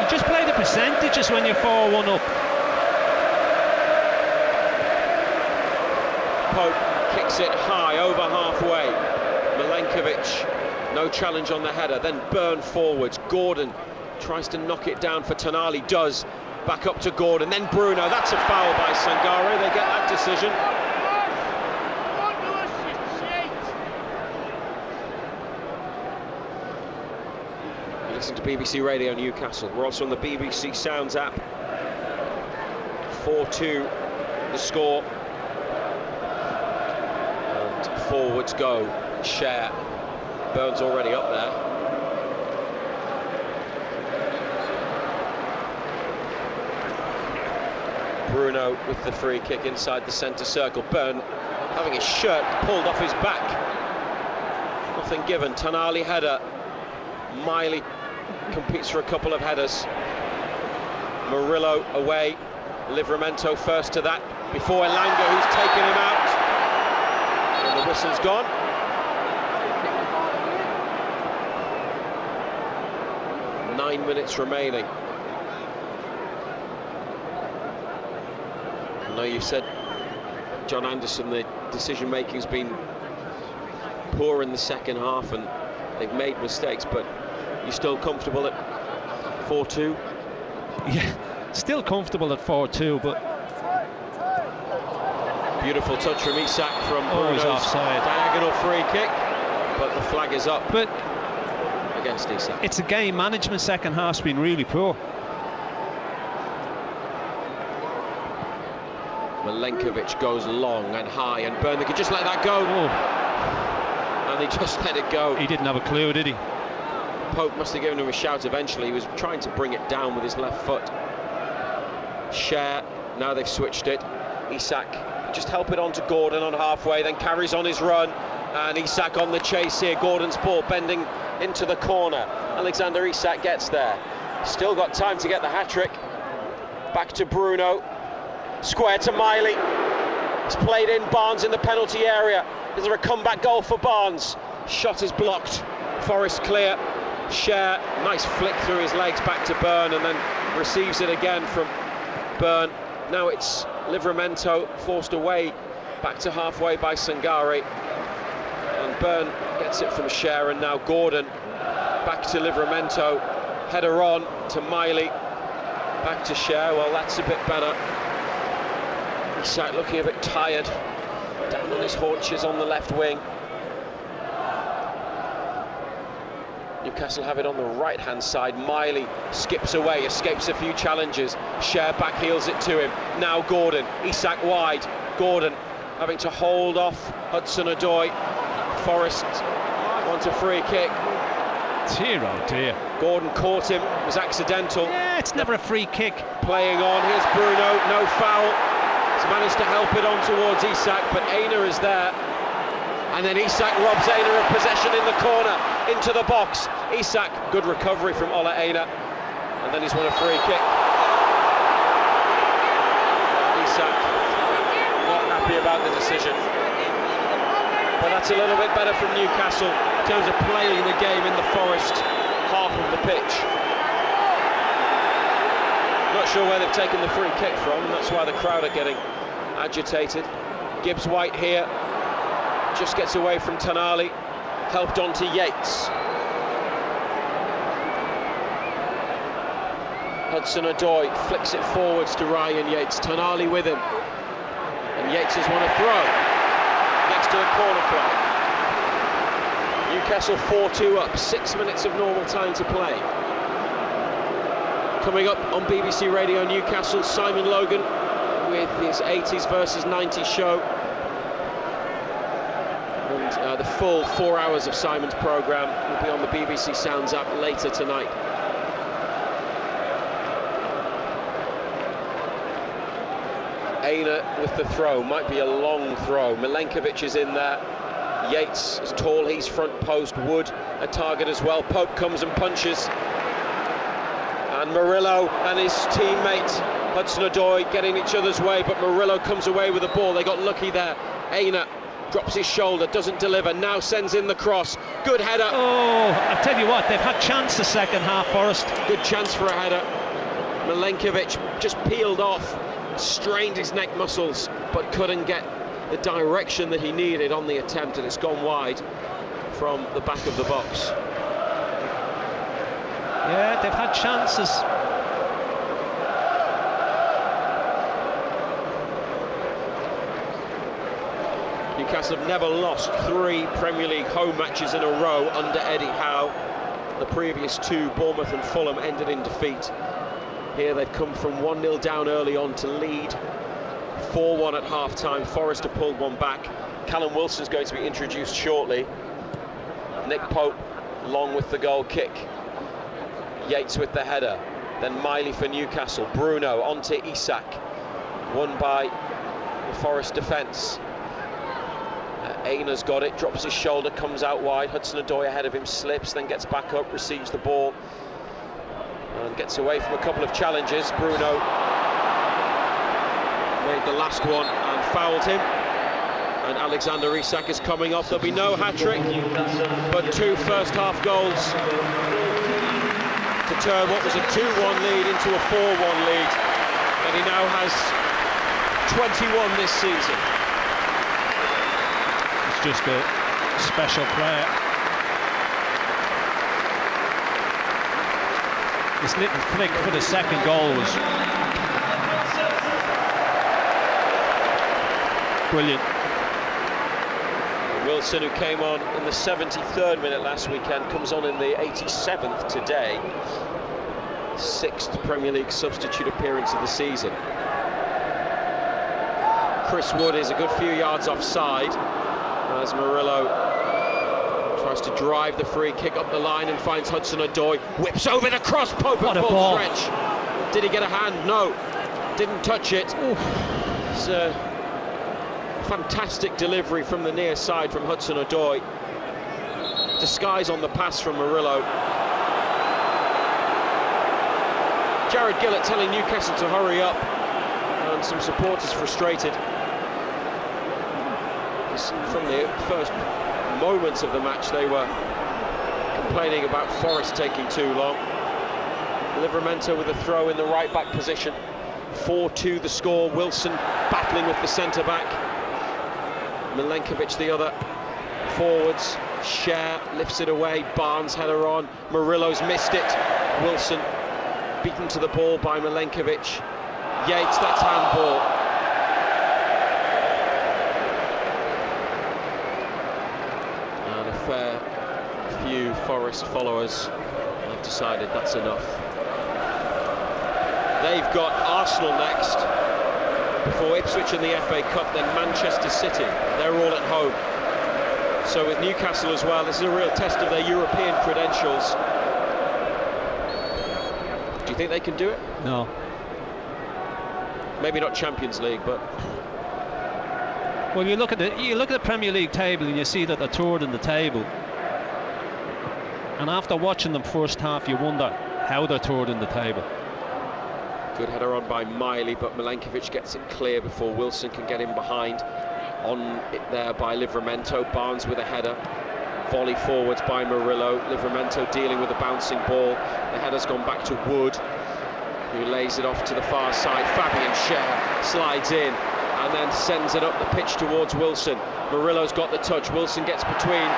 You just play the percentages when you're 4-1 up. Pope kicks it high over halfway. Milenkovic, no challenge on the header. Then Byrne forwards. Gordon tries to knock it down for Tonali. Does. Back up to Gordon, then Bruno. That's a foul by Sangare. They get that decision. You listen to BBC Radio Newcastle. We're also on the BBC Sounds app. 4-2 the score. And forwards go. Cher. Burns already up there. Bruno with the free kick inside the centre circle. Byrne having his shirt pulled off his back. Nothing given. Tonali header. Miley competes for a couple of headers. Murillo away. Livramento first to that before Elanga, who's taken him out. And the whistle's gone. Nine minutes remaining. I know you said, John Anderson, the decision-making's been poor in the second half and they've made mistakes, but you're still comfortable at 4-2? Yeah, still comfortable at 4-2, but... Beautiful touch from Isak from Bruno's offside. Diagonal free kick, but the flag is up but against Isak. It's a game management. Second half's been really poor. Milenkovic goes long and high, and Byrne could just let that go. And they just let it go. He didn't have a clue, did he? Pope must have given him a shout eventually. He was trying to bring it down with his left foot. Cher, now they've switched it. Isak just help it on to Gordon on halfway, then carries on his run. And Isak on the chase here. Gordon's ball bending into the corner. Alexander Isak gets there. Still got time to get the hat-trick. Back to Bruno. Square to Miley. It's played in. Barnes in the penalty area. Is there a comeback goal for Barnes? Shot is blocked. Forest clear. Cher, nice flick through his legs back to Byrne, and then receives it again from Byrne. Now it's Livramento forced away back to halfway by Sangare. And Byrne gets it from Cher, and now Gordon back to Livramento. Header on to Miley. Back to Cher. Well, that's a bit better. Isak looking a bit tired, down on his haunches on the left wing. Newcastle have it on the right-hand side. Miley skips away, escapes a few challenges. Cher back heels it to him. Now Gordon, Isak wide. Gordon having to hold off Hudson-Odoi. Forest wants a free kick. Dear, oh dear. Gordon caught him, it was accidental. Yeah, it's never a free kick. Playing on, here's Bruno, no foul. He's managed to help it on towards Isak, but Aina is there. And then Isak robs Aina of possession in the corner, into the box. Isak, good recovery from Ola Aina. And then he's won a free kick. Isak, not happy about the decision. But that's a little bit better from Newcastle in terms of playing the game in the Forest half of the pitch. Not sure where they've taken the free kick from, and that's why the crowd are getting agitated. Gibbs White here, just gets away from Tonali. helped on to Yates. Hudson-Odoi flicks it forwards to Ryan Yates. Tonali with him. And Yates has won a throw next to a corner flag. Newcastle 4-2 up, 6 minutes of normal time to play. Coming up on BBC Radio Newcastle, Simon Logan with his 80s versus 90s show. And the full 4 hours of Simon's programme will be on the BBC Sounds app later tonight. Aina with the throw, might be a long throw. Milenkovic is in there. Yates is tall, he's front post. Wood a target as well. Pope comes and punches. And Murillo and his teammate Hudson-Odoi getting each other's way, but Murillo comes away with the ball. They got lucky there. Aina drops his shoulder, doesn't deliver, now sends in the cross. Good header. Oh, I tell you what, they've had chance the second half, Forest. Good chance for a header. Milenkovic just peeled off, strained his neck muscles, but couldn't get the direction that he needed on the attempt, and it's gone wide from the back of the box. Yeah, they've had chances. Newcastle have never lost 3 Premier League home matches in a row under Eddie Howe. The previous 2, Bournemouth and Fulham, ended in defeat. Here they've come from 1-0 down early on to lead 4-1 at half-time. Forest have pulled one back. Callum Wilson's going to be introduced shortly. Nick Pope long with the goal kick. Yates with the header. Then Miley for Newcastle. Bruno onto Isak. Won by the Forest defence. Aina's got it, drops his shoulder, comes out wide. Hudson-Odoi ahead of him, slips, then gets back up, receives the ball and gets away from a couple of challenges. Bruno made the last one and fouled him, and Alexander Isak is coming off. There'll be no hat-trick, but 2 first-half goals to turn what was a 2-1 lead into a 4-1 lead, and he now has 21 this season. Just a special player. This little flick for the second goal was brilliant. Wilson, who came on in the 73rd minute last weekend, comes on in the 87th today. 6th Premier League substitute appearance of the season. Chris Wood is a good few yards offside as Murillo tries to drive the free kick up the line and finds Hudson-Odoi, whips over the cross. Pope at full stretch. Did he get a hand? No, didn't touch it. It's a fantastic delivery from the near side from Hudson-Odoi. Disguise on the pass from Murillo. Jared Gillett telling Newcastle to hurry up, and some supporters frustrated. From the first moments of the match they were complaining about Forest taking too long. Livramento with a throw in the right back position. 4-2 the score. Wilson battling with the centre back. Milenkovic the other forwards. Cher lifts it away. Barnes header on. Murillo's missed it. Wilson beaten to the ball by Milenkovic. Yates, that's handball. Fair few Forest followers have decided that's enough. They've got Arsenal next, before Ipswich in the FA Cup, then Manchester City. They're all at home. So with Newcastle as well, this is a real test of their European credentials. Do you think they can do it? No. Maybe not Champions League, but... Well, you look at the Premier League table and you see that they're third in the table. And after watching them first half, you wonder how they're third in the table. Good header on by Miley, but Milenkovic gets it clear before Wilson can get in behind. On it there by Livramento. Barnes with a header. Volley forwards by Murillo. Livramento dealing with a bouncing ball. The header's gone back to Wood, who lays it off to the far side. Fabian Cher slides in and then sends it up the pitch towards Wilson. Murillo's got the touch. Wilson gets between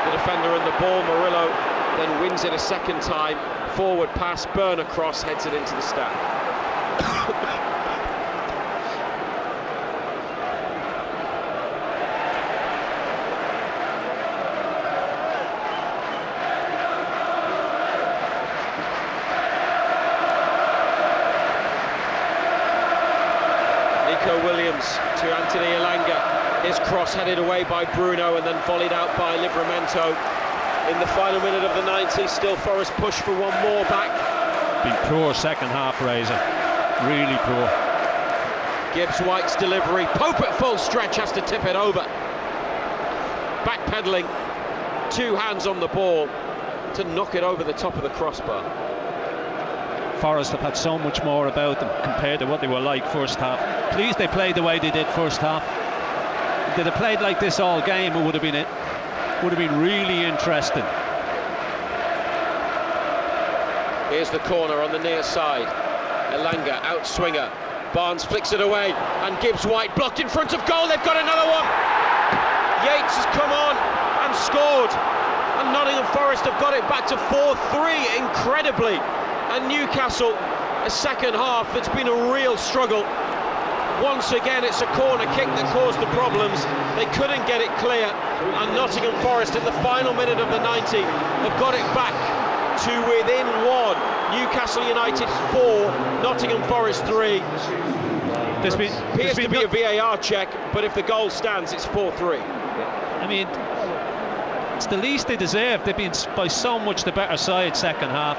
the defender and the ball. Murillo then wins it a second time. Forward pass, Burn across, heads it into the stand. Williams to Anthony Elanga. His cross headed away by Bruno and then volleyed out by Livramento. In the final minute of the 90, still Forest push for one more back. Been poor second half, Razor. Really poor. Gibbs-White's delivery. Pope at full stretch has to tip it over. Backpedaling, two hands on the ball to knock it over the top of the crossbar. Forest have had so much more about them compared to what they were like first half. Pleased they played the way they did first half. If they'd have played like this all game, it would have been really interesting. Here's the corner on the near side. Elanga, outswinger. Barnes flicks it away, and Gibbs-White blocked in front of goal. They've got another one. Yates has come on and scored, and Nottingham Forest have got it back to 4-3 incredibly. And Newcastle, a second half that's been a real struggle. Once again, it's a corner kick that caused the problems. They couldn't get it clear, and Nottingham Forest in the final minute of the 90 have got it back to within one. Newcastle United 4, Nottingham Forest 3. There appears to be a VAR check, but if the goal stands, it's 4-3. I mean, it's the least they deserve. They've been by so much the better side second half.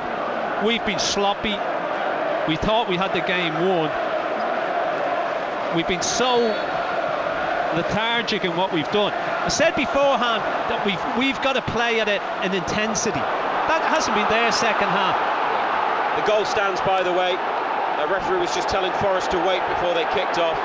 We've been sloppy. We thought we had the game won. We've been so lethargic in what we've done. I said beforehand that we've got to play at it in intensity. That hasn't been there second half. The goal stands, by the way. The referee was just telling Forest to wait before they kicked off.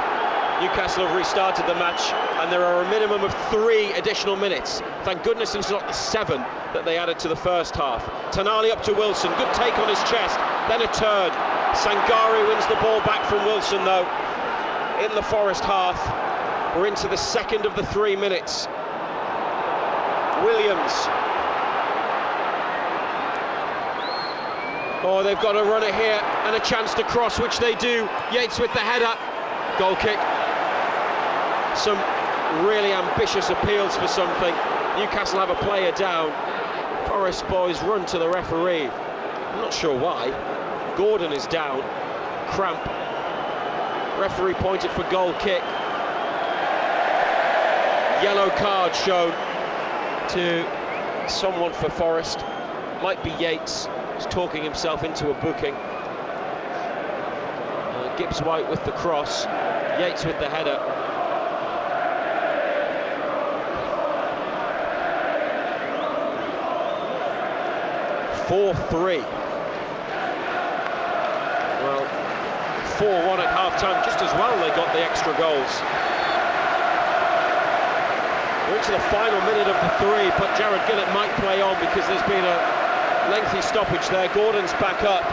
Newcastle have restarted the match, and there are a minimum of 3 additional minutes. Thank goodness it's not the 7 that they added to the first half. Tonali up to Wilson, good take on his chest, then a turn. Sangare wins the ball back from Wilson though. In the Forest half, we're into the second of the 3 minutes. Williams. Oh, they've got a runner here and a chance to cross, which they do. Yates with the header. Goal kick. Some really ambitious appeals for something. Newcastle have a player down. Forest boys run to the referee. I'm not sure why. Gordon is down. Cramp. Referee pointed for goal kick. Yellow card shown to someone for Forest. Might be Yates. He's talking himself into a booking. Gibbs-White with the cross. Yates with the header. (4-3). Well, 4-1 at half-time, just as well they got the extra goals. We're into the final minute of the 3, but Jared Gillett might play on because there's been a lengthy stoppage there. Gordon's back up.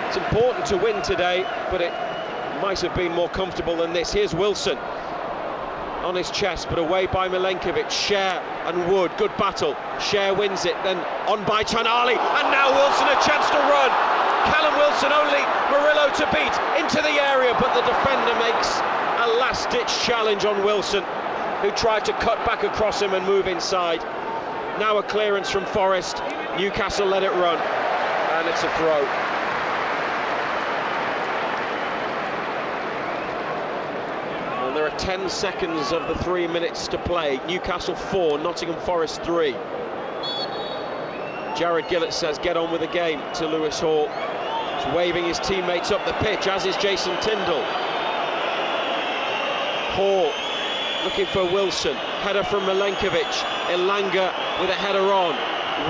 It's important to win today, but it might have been more comfortable than this. Here's Wilson on his chest, but away by Milenkovic. Cher and Wood, good battle. Cher wins it, then on by Tonali, and now Wilson a chance to run. Callum Wilson only Murillo to beat into the area, but the defender makes a last-ditch challenge on Wilson, who tried to cut back across him and move inside. Now a clearance from Forest. Newcastle let it run, and it's a throw. And there are 10 seconds of the 3 minutes to play. Newcastle 4, Nottingham Forest 3. Jared Gillett says get on with the game to Lewis Hall. He's waving his teammates up the pitch, as is Jason Tindall. Hall looking for Wilson. Header from Milenkovic. Elanga with a header on.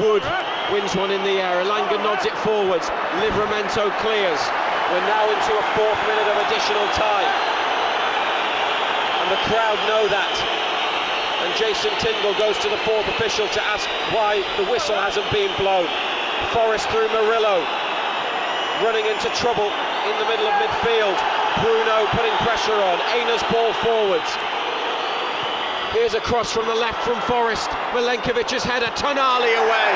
Wood wins one in the air. Elanga nods it forwards. Livramento clears. We're now into a 4th minute of additional time. And the crowd know that. And Jason Tindall goes to the 4th official to ask why the whistle hasn't been blown. Forest through Murillo, running into trouble in the middle of midfield. Bruno putting pressure on. Aina's ball forwards. Here's a cross from the left from Forest. Milenkovic's header, Tonali away.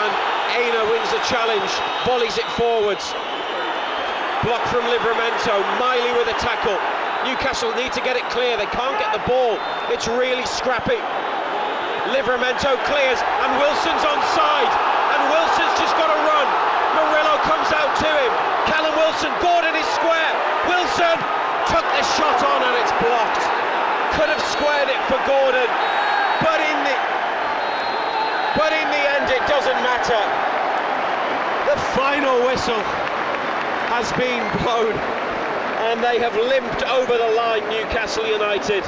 And Aina wins the challenge, volleys it forwards. Block from Livramento, Miley with a tackle. Newcastle need to get it clear, they can't get the ball. It's really scrappy. Livramento clears, and Wilson's onside. And Wilson's just got to run. Murillo comes out to him. Callum Wilson, Gordon is square. Wilson took the shot on and it's blocked. Could have squared it for Gordon, but in the end it doesn't matter. The final whistle has been blown and they have limped over the line, Newcastle United.